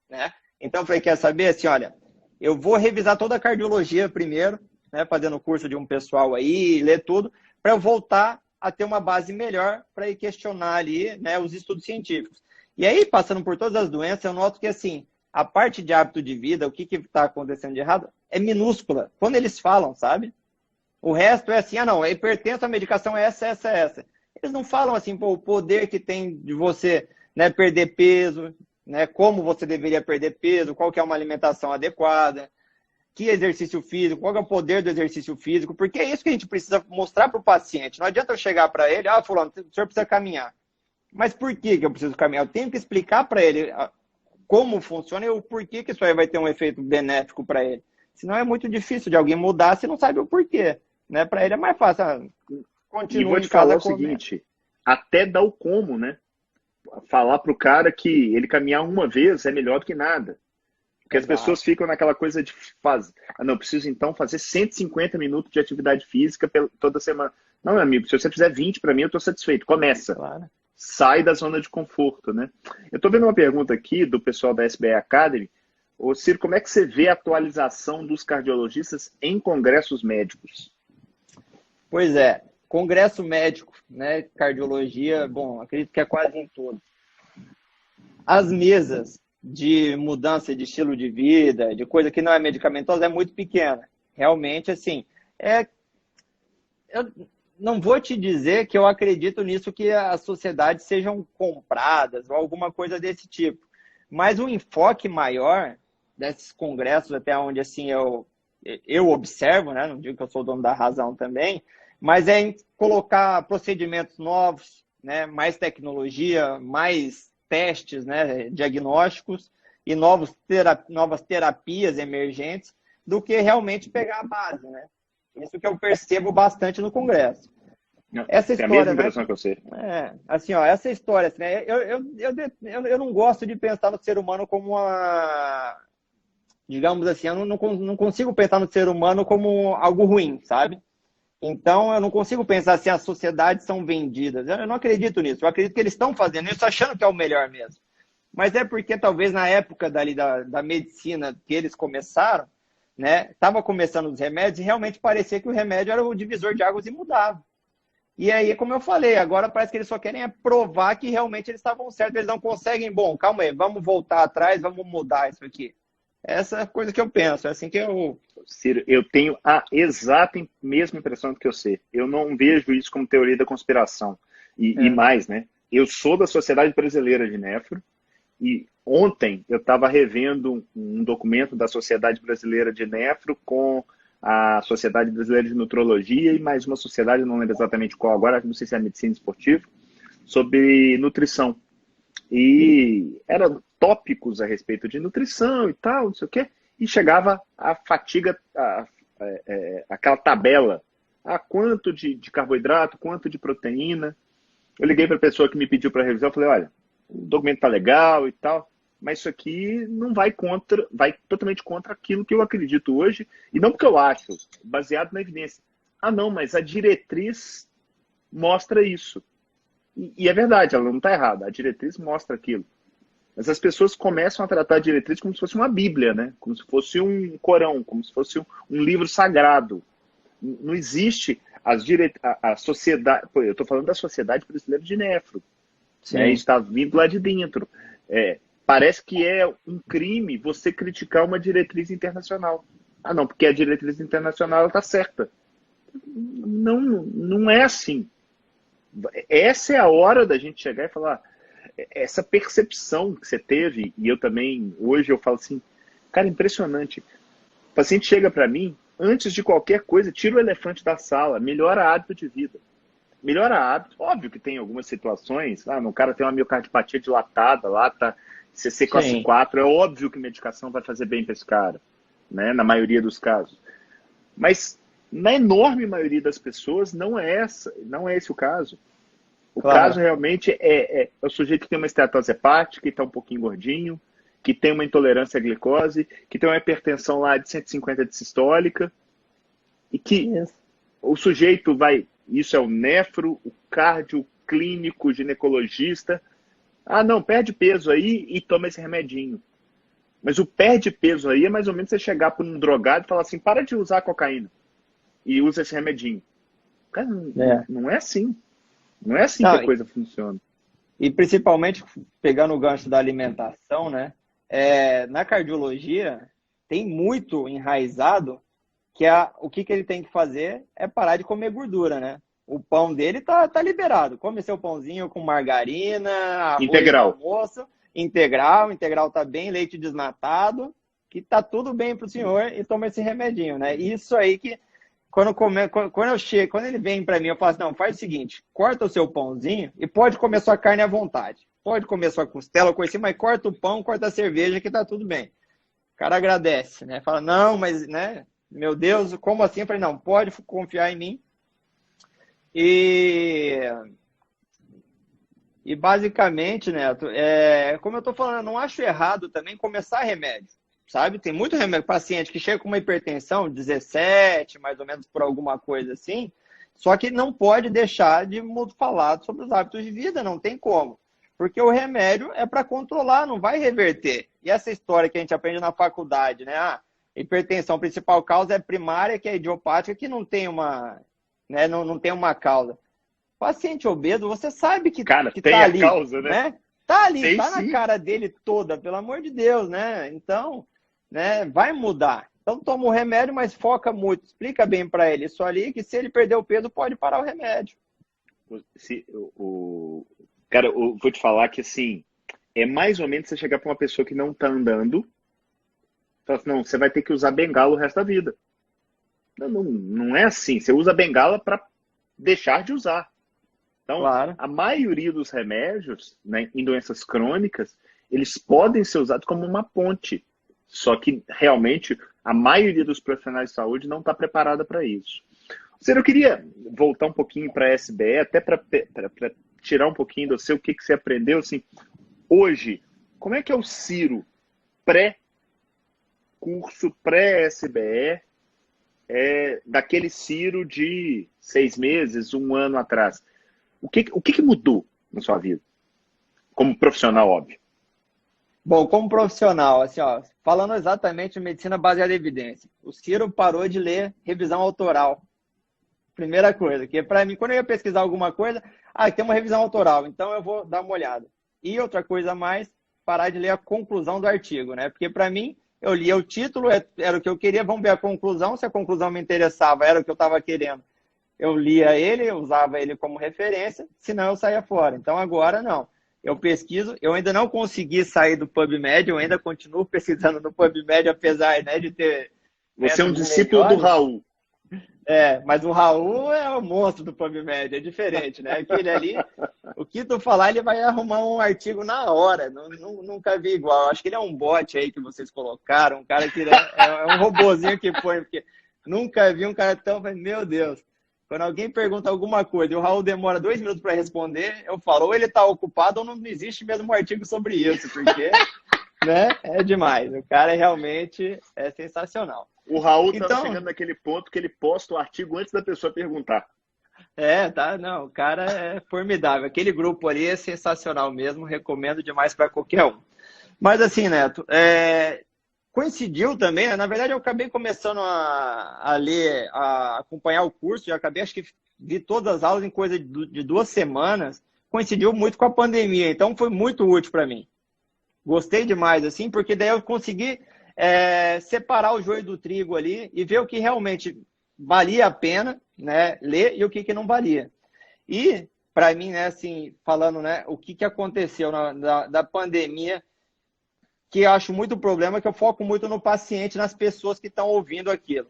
né? Então, eu falei, quer saber, assim, olha, eu vou revisar toda a cardiologia primeiro, né, fazendo o curso de um pessoal aí, ler tudo, para eu voltar a ter uma base melhor para ir questionar ali, né, os estudos científicos. E aí, passando por todas as doenças, eu noto que, assim, a parte de hábito de vida, o que está acontecendo de errado, é minúscula. Quando eles falam, sabe? O resto é assim, não, é hipertenso, a medicação é essa, essa, essa. Eles não falam, assim, pô, o poder que tem de você, né, perder peso, né, como você deveria perder peso, qual que é uma alimentação adequada, que exercício físico, qual é o poder do exercício físico, porque é isso que a gente precisa mostrar para o paciente. Não adianta eu chegar para ele, fulano, o senhor precisa caminhar. Mas por que eu preciso caminhar? Eu tenho que explicar para ele como funciona e o porquê que isso aí vai ter um efeito benéfico para ele. Senão é muito difícil de alguém mudar se não sabe o porquê. Né? Para ele é mais fácil. E vou te falar o seguinte, até dar o como, né? Falar para o cara que ele caminhar uma vez é melhor do que nada. Porque as pessoas ficam naquela coisa de fazer. Não, preciso então fazer 150 minutos de atividade física toda semana. Não, meu amigo, se você fizer 20 para mim, eu estou satisfeito. Começa. Claro. Sai da zona de conforto, né? Eu estou vendo uma pergunta aqui do pessoal da SBA Academy. Ô, Ciro, como é que você vê a atualização dos cardiologistas em congressos médicos? Pois é, congresso médico, né, cardiologia, bom, acredito que é quase em todos. As mesas de mudança de estilo de vida, de coisa que não é medicamentosa, é muito pequena. Realmente, assim, eu não vou te dizer que eu acredito nisso que as sociedades sejam compradas ou alguma coisa desse tipo. Mas um enfoque maior desses congressos, até onde assim eu observo, né? Não digo que eu sou o dono da razão também, mas é em colocar procedimentos novos, né? Mais tecnologia, mais testes, né? Diagnósticos e novas terapias emergentes do que realmente pegar a base, né? Isso que eu percebo bastante no Congresso. Essa história, é a mesma impressão, né, que eu sei. Assim, ó, essa história, assim, né, eu não gosto de pensar no ser humano como uma... Digamos assim, eu não consigo pensar no ser humano como algo ruim, sabe? Então, eu não consigo pensar se as sociedades são vendidas. Eu não acredito nisso. Eu acredito que eles estão fazendo isso achando que é o melhor mesmo. Mas é porque talvez na época da medicina que eles começaram, né, estava começando os remédios e realmente parecia que o remédio era o divisor de águas e mudava. E aí, como eu falei, agora parece que eles só querem provar que realmente eles estavam certos. Eles não conseguem, bom, calma aí, vamos voltar atrás, vamos mudar isso aqui. Essa é a coisa que eu penso, é assim que eu... Ciro, eu tenho a exata mesma impressão do que eu sei. Eu não vejo isso como teoria da conspiração. E mais, né? Eu sou da Sociedade Brasileira de Nefro e ontem eu estava revendo um documento da Sociedade Brasileira de Nefro com a Sociedade Brasileira de Nutrologia e mais uma sociedade, não lembro exatamente qual agora, não sei se é a Medicina Esportiva, sobre nutrição. E eram tópicos a respeito de nutrição e tal, não sei o quê, e chegava a fatiga, aquela tabela, quanto de carboidrato, quanto de proteína. Eu liguei para a pessoa que me pediu para revisar, eu falei, olha, o documento tá legal e tal, mas isso aqui não vai totalmente contra aquilo que eu acredito hoje, e não porque eu acho, baseado na evidência. Não, mas a diretriz mostra isso. E é verdade, ela não está errada, a diretriz mostra aquilo. Mas as pessoas começam a tratar a diretriz como se fosse uma Bíblia, né? Como se fosse um Corão, como se fosse um livro sagrado. Não existe a sociedade... Pô, eu estou falando da Sociedade Brasileira de Nefro. Né? A gente está vindo lá de dentro. Parece que é um crime você criticar uma diretriz internacional. Não, porque a diretriz internacional está certa. Não é assim. Essa é a hora da gente chegar e falar, essa percepção que você teve, e eu também, hoje eu falo assim, cara, impressionante. O paciente chega para mim, antes de qualquer coisa, tira o elefante da sala, melhora o hábito de vida. melhora hábito. Óbvio que tem algumas situações, o cara tem uma miocardiopatia dilatada, lá tá CC classe 4, é óbvio que medicação vai fazer bem para esse cara, né? Na maioria dos casos. Mas na enorme maioria das pessoas não é esse o caso. O caso realmente é o sujeito que tem uma esteatose hepática, que está um pouquinho gordinho, que tem uma intolerância à glicose, que tem uma hipertensão lá de 150 de sistólica, e que o sujeito vai, isso é o nefro, o cardio, o clínico, o ginecologista, não, perde peso aí e toma esse remedinho. Mas o perde peso aí é mais ou menos você chegar para um drogado e falar assim, para de usar cocaína e usa esse remedinho. Cara, não é assim. Não é assim que a coisa funciona. E principalmente, pegando o gancho da alimentação, né? Na cardiologia, tem muito enraizado que o que ele tem que fazer é parar de comer gordura, né? O pão dele tá liberado. Come seu pãozinho com margarina, arroz integral. Almoço, integral tá bem, leite desnatado, que tá tudo bem pro senhor e toma esse remedinho, né? Isso aí que quando ele vem para mim, eu falo assim, não, faz o seguinte, corta o seu pãozinho e pode comer sua carne à vontade. Pode comer sua costela, coisa assim, mas corta o pão, corta a cerveja que tá tudo bem. O cara agradece, né? Fala, não, mas, né? Meu Deus, como assim? Eu falei, não, pode confiar em mim. E basicamente, Neto, como eu tô falando, eu não acho errado também começar remédio. Sabe? Tem muito paciente que chega com uma hipertensão, 17, mais ou menos por alguma coisa assim, só que não pode deixar de falar sobre os hábitos de vida, não tem como. Porque o remédio é para controlar, não vai reverter. E essa história que a gente aprende na faculdade, né? Hipertensão, principal causa é primária, que é idiopática, que não tem uma, né? Não tem uma causa. Paciente obeso, você sabe que cara, que tem tá a ali, causa, né? Tá ali, tem, tá na cara dele toda, pelo amor de Deus, né? Então, né, vai mudar. Então toma o remédio, mas foca muito. Explica bem para ele isso ali, que se ele perder o peso, pode parar o remédio. Cara, eu vou te falar que assim, é mais ou menos você chegar para uma pessoa que não está andando, fala assim, não, você vai ter que usar bengala o resto da vida. Não é assim. Você usa bengala para deixar de usar. Então, claro. A maioria dos remédios, né, em doenças crônicas, eles podem ser usados como uma ponte. Só que, realmente, a maioria dos profissionais de saúde não está preparada para isso. Eu queria voltar um pouquinho para a SBE, até para tirar um pouquinho do seu, o que você aprendeu. Assim, hoje, como é que é o Ciro pré-curso, pré-SBE, daquele Ciro de 6 meses, 1 ano atrás? O que mudou na sua vida? Como profissional, óbvio. Bom, como profissional, assim, falando exatamente de medicina baseada em evidência, o Ciro parou de ler revisão autoral. Primeira coisa, que para mim, quando eu ia pesquisar alguma coisa, tem uma revisão autoral, então eu vou dar uma olhada. E outra coisa a mais, parar de ler a conclusão do artigo, né? Porque para mim, eu lia o título, era o que eu queria, vamos ver a conclusão, se a conclusão me interessava, era o que eu estava querendo. Eu lia ele, eu usava ele como referência, senão eu saía fora. Então agora não. Eu pesquiso, eu ainda não consegui sair do PubMed, eu ainda continuo pesquisando no PubMed, apesar, né, de ter... Você é um discípulo do Raul. Mas o Raul é o monstro do PubMed, é diferente, né? Aquele ali, o que tu falar, ele vai arrumar um artigo na hora, nunca vi igual. Acho que ele é um bot aí que vocês colocaram, um cara que é um robozinho que põe, porque nunca vi um cara tão... Meu Deus! Quando alguém pergunta alguma coisa e o Raul demora 2 minutos para responder, eu falo, ou ele está ocupado ou não existe mesmo um artigo sobre isso, porque né, é demais. O cara realmente é sensacional. O Raul está chegando naquele ponto que ele posta o artigo antes da pessoa perguntar. Não, o cara é formidável. Aquele grupo ali é sensacional mesmo, recomendo demais para qualquer um. Mas assim, Neto, coincidiu também, né? Na verdade eu acabei começando a ler, a acompanhar o curso, já acabei, acho que vi todas as aulas em coisa de 2 semanas, coincidiu muito com a pandemia, então foi muito útil para mim. Gostei demais, assim, porque daí eu consegui separar o joio do trigo ali e ver o que realmente valia a pena, né, ler e o que não valia. E, para mim, né, assim, falando, né, o que aconteceu da pandemia, que eu acho muito problema, que eu foco muito no paciente, nas pessoas que estão ouvindo aquilo.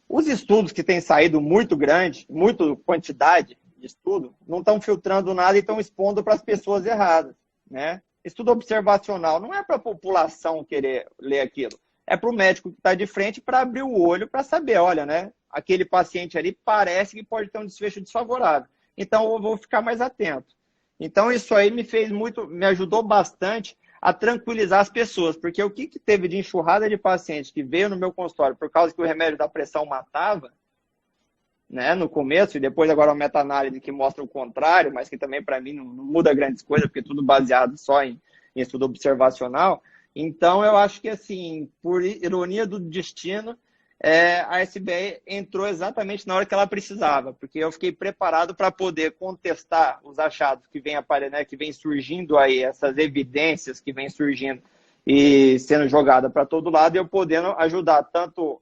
Os estudos que têm saído muito grande, muita quantidade de estudo não estão filtrando nada e estão expondo para as pessoas erradas, né? Estudo observacional não é para a população querer ler aquilo, é para o médico que está de frente para abrir o olho para saber, olha, né? Aquele paciente ali parece que pode ter um desfecho desfavorável, então eu vou ficar mais atento. Então isso aí me ajudou bastante a tranquilizar as pessoas, porque o que teve de enxurrada de pacientes que veio no meu consultório por causa que o remédio da pressão matava, né, no começo, e depois agora uma meta-análise que mostra o contrário, mas que também para mim não muda grandes coisas, porque é tudo baseado só em estudo observacional. Então eu acho que, assim, por ironia do destino, a SBE entrou exatamente na hora que ela precisava, porque eu fiquei preparado para poder contestar os achados que vem aparecendo, né, que vem surgindo aí, essas evidências que vem surgindo e sendo jogada para todo lado, e eu podendo ajudar tanto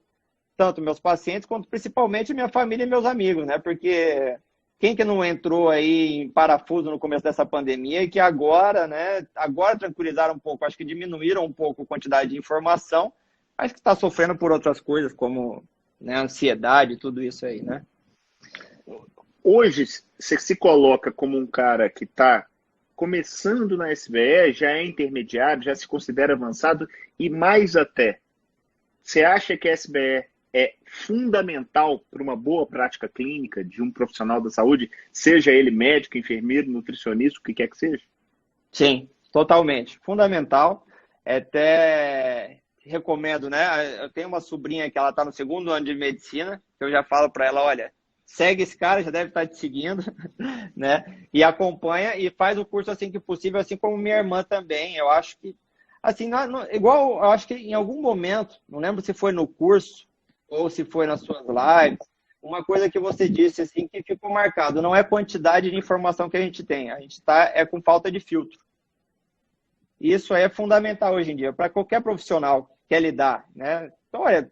meus pacientes, quanto principalmente minha família e meus amigos, né? Porque quem que não entrou aí em parafuso no começo dessa pandemia e que agora, né? Agora tranquilizaram um pouco, acho que diminuíram um pouco a quantidade de informação, mas que está sofrendo por outras coisas, como, né, ansiedade e tudo isso aí, né? Hoje, você se coloca como um cara que está começando na SBE, já é intermediário, já se considera avançado e mais até. Você acha que a SBE é fundamental para uma boa prática clínica de um profissional da saúde, seja ele médico, enfermeiro, nutricionista, o que quer que seja? Sim, totalmente. Fundamental. Até recomendo, né? Eu tenho uma sobrinha que ela está no 2º ano de medicina, que eu já falo para ela, olha, segue esse cara, já deve estar te seguindo, né? E acompanha e faz o curso assim que possível, assim como minha irmã também. Eu acho que, assim, igual, eu acho que em algum momento, não lembro se foi no curso, ou se foi nas suas lives, uma coisa que você disse assim que ficou marcado, não é quantidade de informação que a gente tem, a gente está com falta de filtro. Isso é fundamental hoje em dia, para qualquer profissional que quer lidar, né? Então, olha,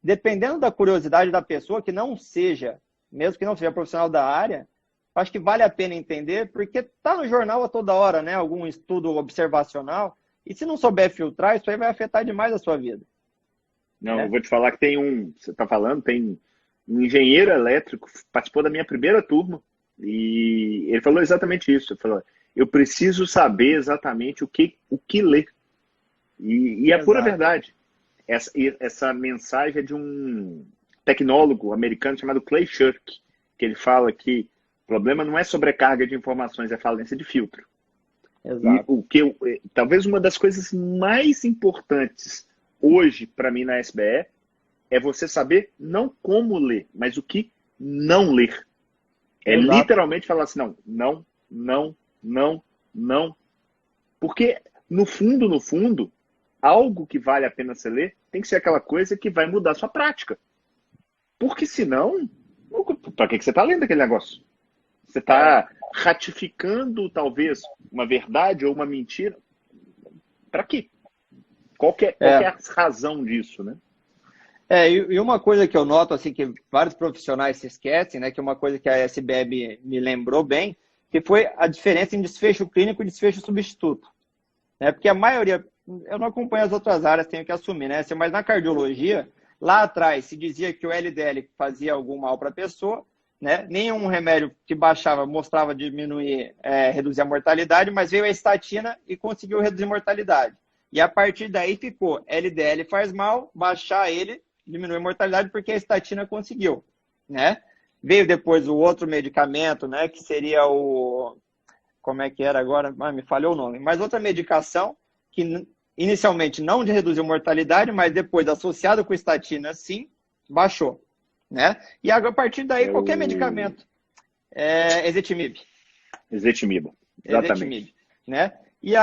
dependendo da curiosidade da pessoa, que não seja, mesmo que não seja profissional da área, acho que vale a pena entender, porque está no jornal a toda hora, né? Algum estudo observacional, e se não souber filtrar, isso aí vai afetar demais a sua vida. Não, eu vou te falar que você está falando, tem um engenheiro elétrico, participou da minha primeira turma, e ele falou exatamente isso. Ele falou, eu preciso saber exatamente o que ler. E é pura verdade. Essa mensagem é de um tecnólogo americano chamado Clay Shirk, que ele fala que o problema não é sobrecarga de informações, é falência de filtro. Exato. E talvez uma das coisas mais importantes hoje, para mim, na SBE, é você saber não como ler, mas o que não ler. É Exato. literalmente falar assim, não. Porque, no fundo, algo que vale a pena você ler tem que ser aquela coisa que vai mudar a sua prática. Porque senão, para que você está lendo aquele negócio? Você está ratificando, talvez, uma verdade ou uma mentira. Para quê? Qual que é a razão disso, né? E uma coisa que eu noto, assim, que vários profissionais se esquecem, né, que é uma coisa que a SBEB me lembrou bem, que foi a diferença em desfecho clínico e desfecho substituto. Né? Porque a maioria, eu não acompanho as outras áreas, tenho que assumir, né? Mas na cardiologia, lá atrás se dizia que o LDL fazia algum mal para a pessoa, né? Nenhum remédio que baixava mostrava diminuir, reduzir a mortalidade, mas veio a estatina e conseguiu reduzir a mortalidade. E a partir daí ficou, LDL faz mal, baixar ele, diminui a mortalidade porque a estatina conseguiu, né? Veio depois o outro medicamento, né, que seria o... Como é que era agora? Me falhou o nome. Mas outra medicação que inicialmente não reduziu a mortalidade, mas depois associado com estatina, sim, baixou, né? E a partir daí qualquer medicamento. Ezetimibe. Ezetimibe, exatamente. Né? E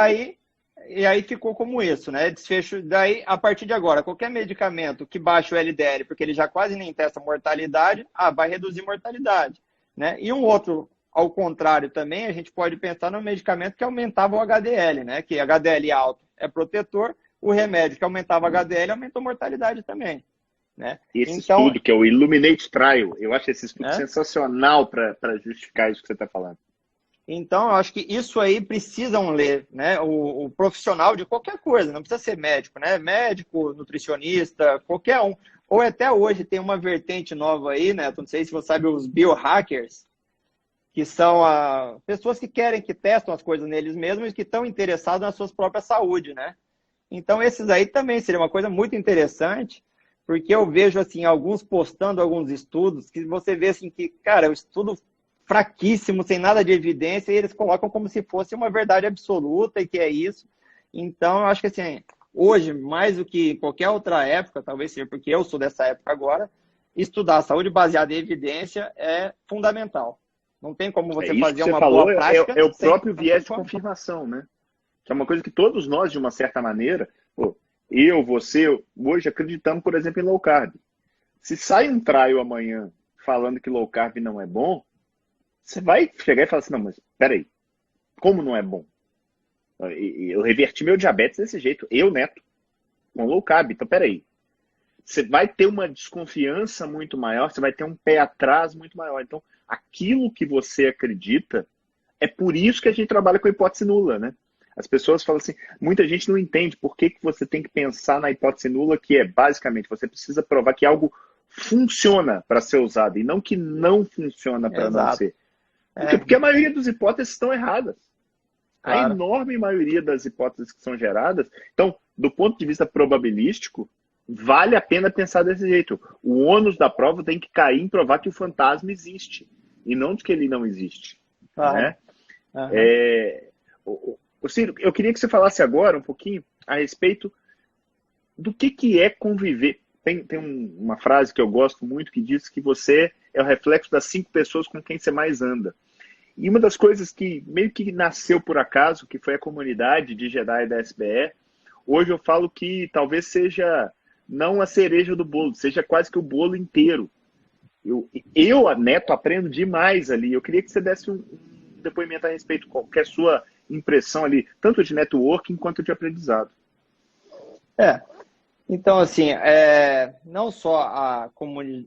aí ficou como isso, né? Desfecho, daí, a partir de agora, qualquer medicamento que baixe o LDL, porque ele já quase nem testa mortalidade, vai reduzir mortalidade, né? E um outro, ao contrário também, a gente pode pensar no medicamento que aumentava o HDL, né? Que HDL alto é protetor, o remédio que aumentava o HDL aumentou a mortalidade também, né? Esse estudo, que é o Illuminate Trial, eu acho esse estudo sensacional para justificar isso que você está falando. Então, eu acho que isso aí precisam ler, né? O profissional de qualquer coisa, não precisa ser médico, né? Médico, nutricionista, qualquer um. Ou até hoje tem uma vertente nova aí, né? Não sei se você sabe, os biohackers, que são pessoas que querem, que testam as coisas neles mesmos e que estão interessados na sua própria saúde, né? Então, esses aí também seria uma coisa muito interessante, porque eu vejo, assim, alguns postando alguns estudos que você vê, assim, que, cara, é um estudo fraquíssimo, sem nada de evidência, e eles colocam como se fosse uma verdade absoluta e que é isso. Então, eu acho que, assim, hoje, mais do que qualquer outra época, talvez seja porque eu sou dessa época agora, estudar a saúde baseada em evidência é fundamental. Não tem como você Isso fazer que você uma falou boa prática é o sem próprio viés de confirmação, né? Que é uma coisa que todos nós, de uma certa maneira, pô, eu, você, hoje acreditamos, por exemplo, em low carb. Se sai um trial amanhã falando que low carb não é bom, você vai chegar e falar assim, não, mas peraí, como não é bom? Eu reverti meu diabetes desse jeito, eu, Neto, com low carb, então peraí. Você vai ter uma desconfiança muito maior, você vai ter um pé atrás muito maior. Então, aquilo que você acredita, é por isso que a gente trabalha com hipótese nula, né? As pessoas falam assim, muita gente não entende por que você tem que pensar na hipótese nula, que é basicamente, você precisa provar que algo funciona para ser usado e não que não funciona para não Exato. ser. Porque a maioria das hipóteses estão erradas. A Claro. enorme maioria das hipóteses que são geradas. Então, do ponto de vista probabilístico, vale a pena pensar desse jeito. O ônus da prova tem que cair em provar que o fantasma existe e não de que ele não existe. Claro. Né? Uhum. Ciro, eu queria que você falasse agora um pouquinho a respeito do que é conviver. Tem uma frase que eu gosto muito que diz que você é o reflexo das 5 pessoas com quem você mais anda. E uma das coisas que meio que nasceu por acaso, que foi a comunidade de Jedi da SBE, hoje eu falo que talvez seja não a cereja do bolo, seja quase que o bolo inteiro. Eu Neto, aprendo demais ali. Eu queria que você desse um depoimento a respeito, qual que é a sua impressão ali, tanto de networking quanto de aprendizado. Então, assim, não só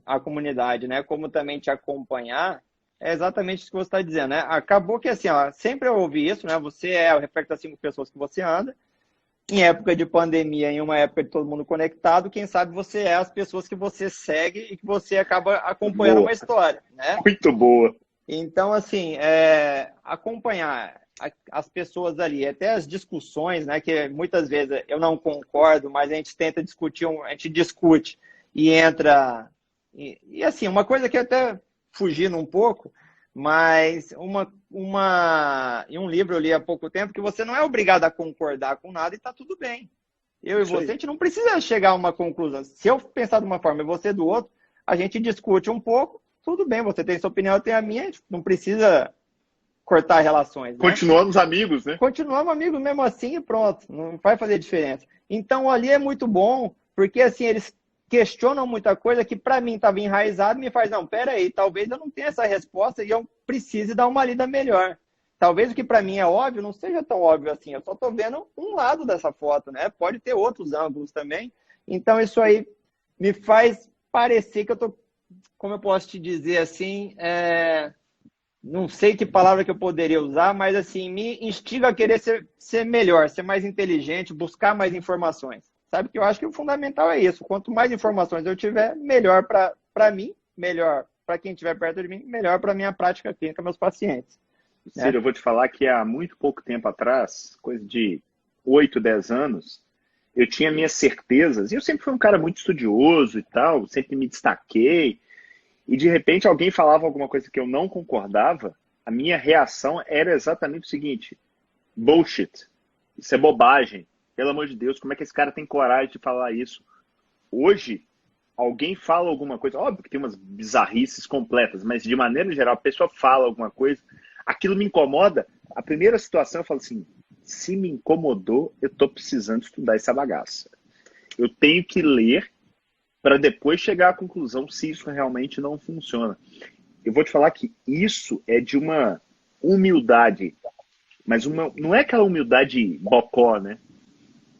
a comunidade, né, como também te acompanhar, é exatamente isso que você está dizendo, né? Acabou que, assim, sempre eu ouvi isso, né? Você é o reflexo das 5 pessoas que você anda. Em época de pandemia, em uma época de todo mundo conectado, quem sabe você é as pessoas que você segue e que você acaba acompanhando uma história, né? Muito boa. Então, assim, acompanhar as pessoas ali, até as discussões, né? Que muitas vezes eu não concordo, mas a gente tenta discutir, a gente discute e entra... E assim, uma coisa que até fugindo um pouco, mas em um livro eu li há pouco tempo que você não é obrigado a concordar com nada e está tudo bem. Eu e você, a gente não precisa chegar a uma conclusão. Se eu pensar de uma forma e você do outro, a gente discute um pouco, tudo bem, você tem sua opinião, eu tenho a minha, a gente não precisa cortar relações. Né? Continuamos amigos, né? Continuamos amigos mesmo assim e pronto, não vai fazer diferença. Então ali é muito bom, porque assim, eles questionam muita coisa que para mim estava enraizado e me faz, não, peraí, talvez eu não tenha essa resposta e eu precise dar uma lida melhor. Talvez o que para mim é óbvio não seja tão óbvio assim, eu só estou vendo um lado dessa foto, né? Pode ter outros ângulos também. Então isso aí me faz parecer que eu estou, como eu posso te dizer assim, não sei que palavra que eu poderia usar, mas assim, me instiga a querer ser melhor, ser mais inteligente, buscar mais informações. Sabe que eu acho que o fundamental é isso. Quanto mais informações eu tiver, melhor para mim, melhor para quem estiver perto de mim, melhor para a minha prática clínica, meus pacientes. Ciro, eu vou te falar que há muito pouco tempo atrás, coisa de 8, 10 anos, eu tinha minhas certezas, e eu sempre fui um cara muito estudioso e tal, sempre me destaquei, e de repente alguém falava alguma coisa que eu não concordava, a minha reação era exatamente o seguinte: bullshit, isso é bobagem. Pelo amor de Deus, como é que esse cara tem coragem de falar isso? Hoje, alguém fala alguma coisa, óbvio que tem umas bizarrices completas, mas de maneira geral, a pessoa fala alguma coisa, aquilo me incomoda. A primeira situação eu falo assim, se me incomodou, eu estou precisando estudar essa bagaça. Eu tenho que ler para depois chegar à conclusão se isso realmente não funciona. Eu vou te falar que isso é de uma humildade, mas não é aquela humildade bocó, né?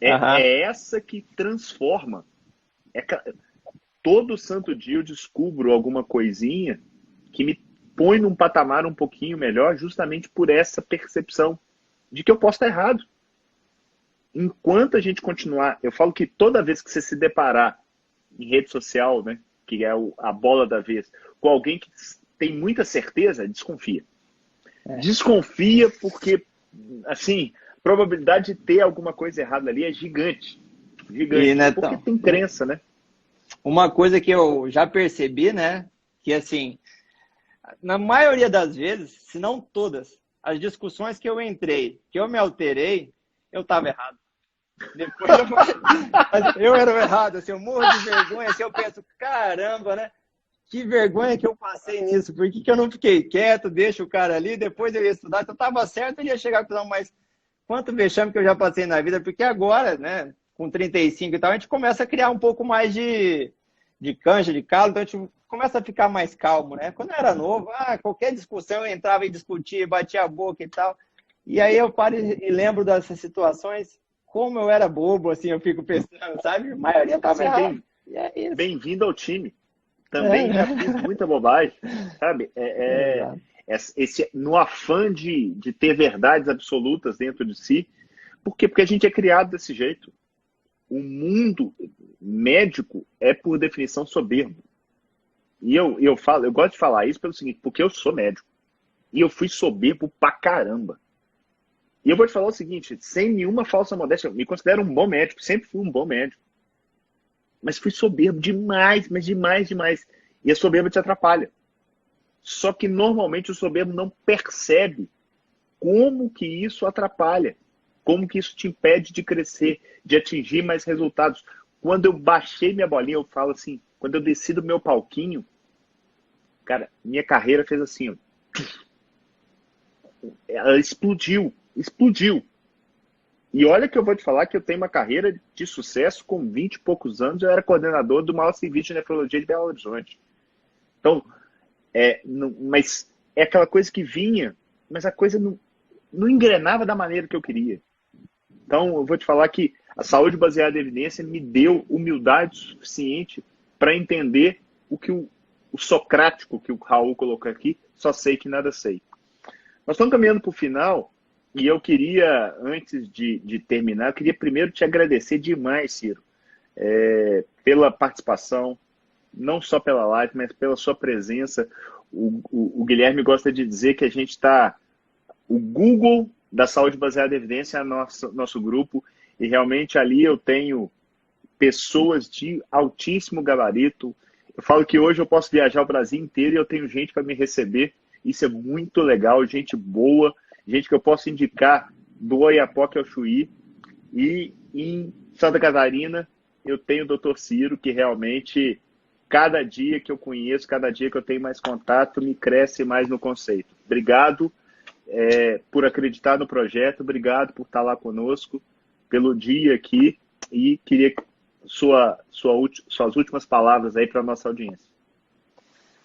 É essa que transforma. Todo santo dia eu descubro alguma coisinha que me põe num patamar um pouquinho melhor, justamente por essa percepção de que eu posso estar errado. Enquanto a gente continuar, eu falo que toda vez que você se deparar em rede social, né, que é a bola da vez, com alguém que tem muita certeza, desconfia. desconfia porque, assim, a probabilidade de ter alguma coisa errada ali é gigante. Gigante. E, Porque Netão, tem crença, né? uma coisa que eu já percebi, né? Que assim, na maioria das vezes, se não todas, as discussões que eu entrei, que eu me alterei, eu estava errado. Depois eu era o errado, assim, eu morro de vergonha, assim, eu penso, caramba, né? Que vergonha que eu passei nisso, por que eu não fiquei quieto, deixa o cara ali, depois eu ia estudar, se eu estava certo, eu ia chegar com não, mas quanto vexame que eu já passei na vida, porque agora, né, com 35 e tal, a gente começa a criar um pouco mais de cancha, de calo, então a gente começa a ficar mais calmo, né? Quando eu era novo, qualquer discussão eu entrava e discutia, batia a boca e tal, e aí eu paro e lembro dessas situações, como eu era bobo, assim, eu fico pensando, sabe? A maioria estava errada. E é isso. Bem-vindo ao time. Também já fiz muita bobagem, sabe? No afã de ter verdades absolutas dentro de si. Por quê? Porque a gente é criado desse jeito. O mundo médico é, por definição, soberbo. E eu gosto de falar isso pelo seguinte, porque eu sou médico. E eu fui soberbo pra caramba. E eu vou te falar o seguinte, sem nenhuma falsa modéstia, eu me considero um bom médico, sempre fui um bom médico. Mas fui soberbo demais, mas demais, demais. E a soberba te atrapalha. Só que normalmente o soberbo não percebe como que isso atrapalha, como que isso te impede de crescer, de atingir mais resultados. Quando eu baixei minha bolinha, eu falo assim, quando eu desci do meu palquinho, cara, minha carreira fez assim, ó, ela explodiu. E olha que eu vou te falar que eu tenho uma carreira de sucesso com 20 e poucos anos, eu era coordenador do maior serviço de nefrologia de Belo Horizonte. Então, mas é aquela coisa que vinha, mas a coisa não engrenava da maneira que eu queria. Então, eu vou te falar que a saúde baseada em evidência me deu humildade suficiente para entender o que o socrático que o Raul colocou aqui, só sei que nada sei. Nós estamos caminhando para o final e eu queria, antes de terminar, eu queria primeiro te agradecer demais, Ciro, pela participação, não só pela live, mas pela sua presença. O Guilherme gosta de dizer que a gente está... O Google da saúde baseada em evidência é nosso grupo, e realmente ali eu tenho pessoas de altíssimo gabarito. Eu falo que hoje eu posso viajar o Brasil inteiro e eu tenho gente para me receber. Isso é muito legal, gente boa, gente que eu posso indicar do Oiapoque ao Chuí. E em Santa Catarina eu tenho o Dr. Ciro, que realmente, cada dia que eu conheço, cada dia que eu tenho mais contato, me cresce mais no conceito. Obrigado por acreditar no projeto, obrigado por estar lá conosco, pelo dia aqui, e queria suas últimas palavras aí para a nossa audiência.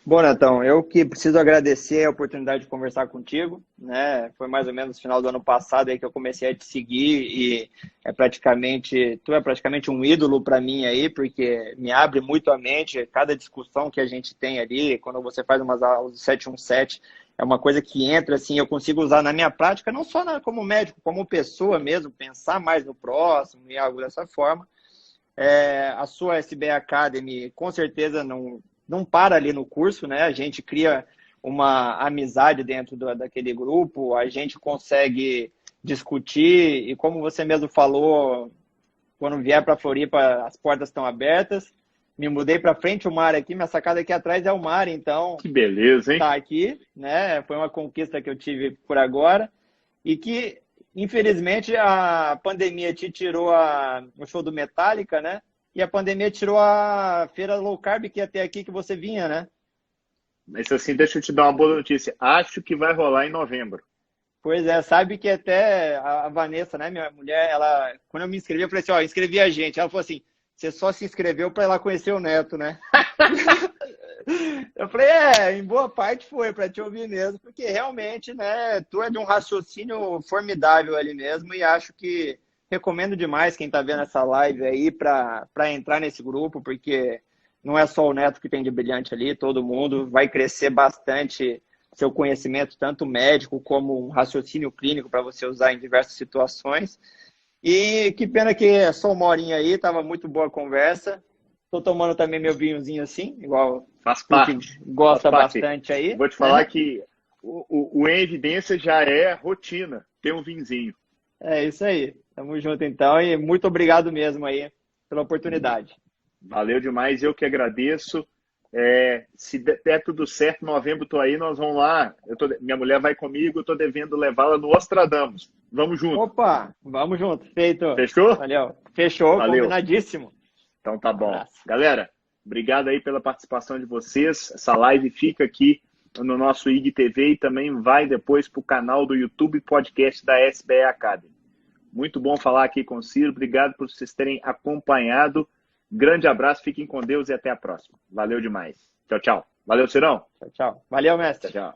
Bom, Netão, eu que preciso agradecer a oportunidade de conversar contigo, né? Foi mais ou menos no final do ano passado aí que eu comecei a te seguir e tu é praticamente um ídolo para mim aí, porque me abre muito a mente, cada discussão que a gente tem ali, quando você faz umas aulas do 717, é uma coisa que entra assim, eu consigo usar na minha prática, não só como médico, como pessoa mesmo, pensar mais no próximo e algo dessa forma. A sua SB Academy, com certeza, não para ali no curso, né? A gente cria uma amizade dentro daquele grupo, a gente consegue discutir, e como você mesmo falou, quando vier para Floripa, as portas estão abertas. Me mudei para frente o mar aqui, minha sacada aqui atrás é o mar, então... Que beleza, hein? Tá aqui, né? Foi uma conquista que eu tive por agora, e que, infelizmente, a pandemia te tirou o show do Metallica, né? E a pandemia tirou a feira low carb que ia ter aqui, que você vinha, né? Mas assim, deixa eu te dar uma boa notícia. Acho que vai rolar em novembro. Pois é, sabe que até a Vanessa, né, minha mulher, ela, quando eu me inscrevi, eu falei assim, inscrevi a gente. Ela falou assim, você só se inscreveu para ir lá conhecer o Neto, né? Eu falei, em boa parte foi para te ouvir mesmo, porque realmente, né, tu é de um raciocínio formidável ali mesmo, e acho que recomendo demais quem está vendo essa live aí para entrar nesse grupo, porque não é só o Neto que tem de brilhante ali, todo mundo vai crescer bastante seu conhecimento, tanto médico como um raciocínio clínico para você usar em diversas situações. E que pena que é só uma horinha aí, estava muito boa a conversa. Estou tomando também meu vinhozinho assim, igual faz parte. Gosta bastante aí. Vou te falar que o Em Evidência já é rotina, ter um vinzinho. É isso aí. Tamo junto então e muito obrigado mesmo aí pela oportunidade. Valeu demais, eu que agradeço. Se der tudo certo, novembro estou aí, nós vamos lá. Minha mulher vai comigo, eu estou devendo levá-la no Ostradamus. Vamos junto. Opa, vamos junto. Feito. Fechou? Valeu. Fechou, Valeu. combinadíssimo. Então tá bom. Abraço. Galera, obrigado aí pela participação de vocês. Essa live fica aqui no nosso IGTV e também vai depois para o canal do YouTube Podcast da SBE Academy. Muito bom falar aqui com o Ciro. Obrigado por vocês terem acompanhado. Grande abraço, fiquem com Deus e até a próxima. Valeu demais. Tchau, tchau. Valeu, Cirão. Tchau, tchau. Valeu, mestre. Tchau.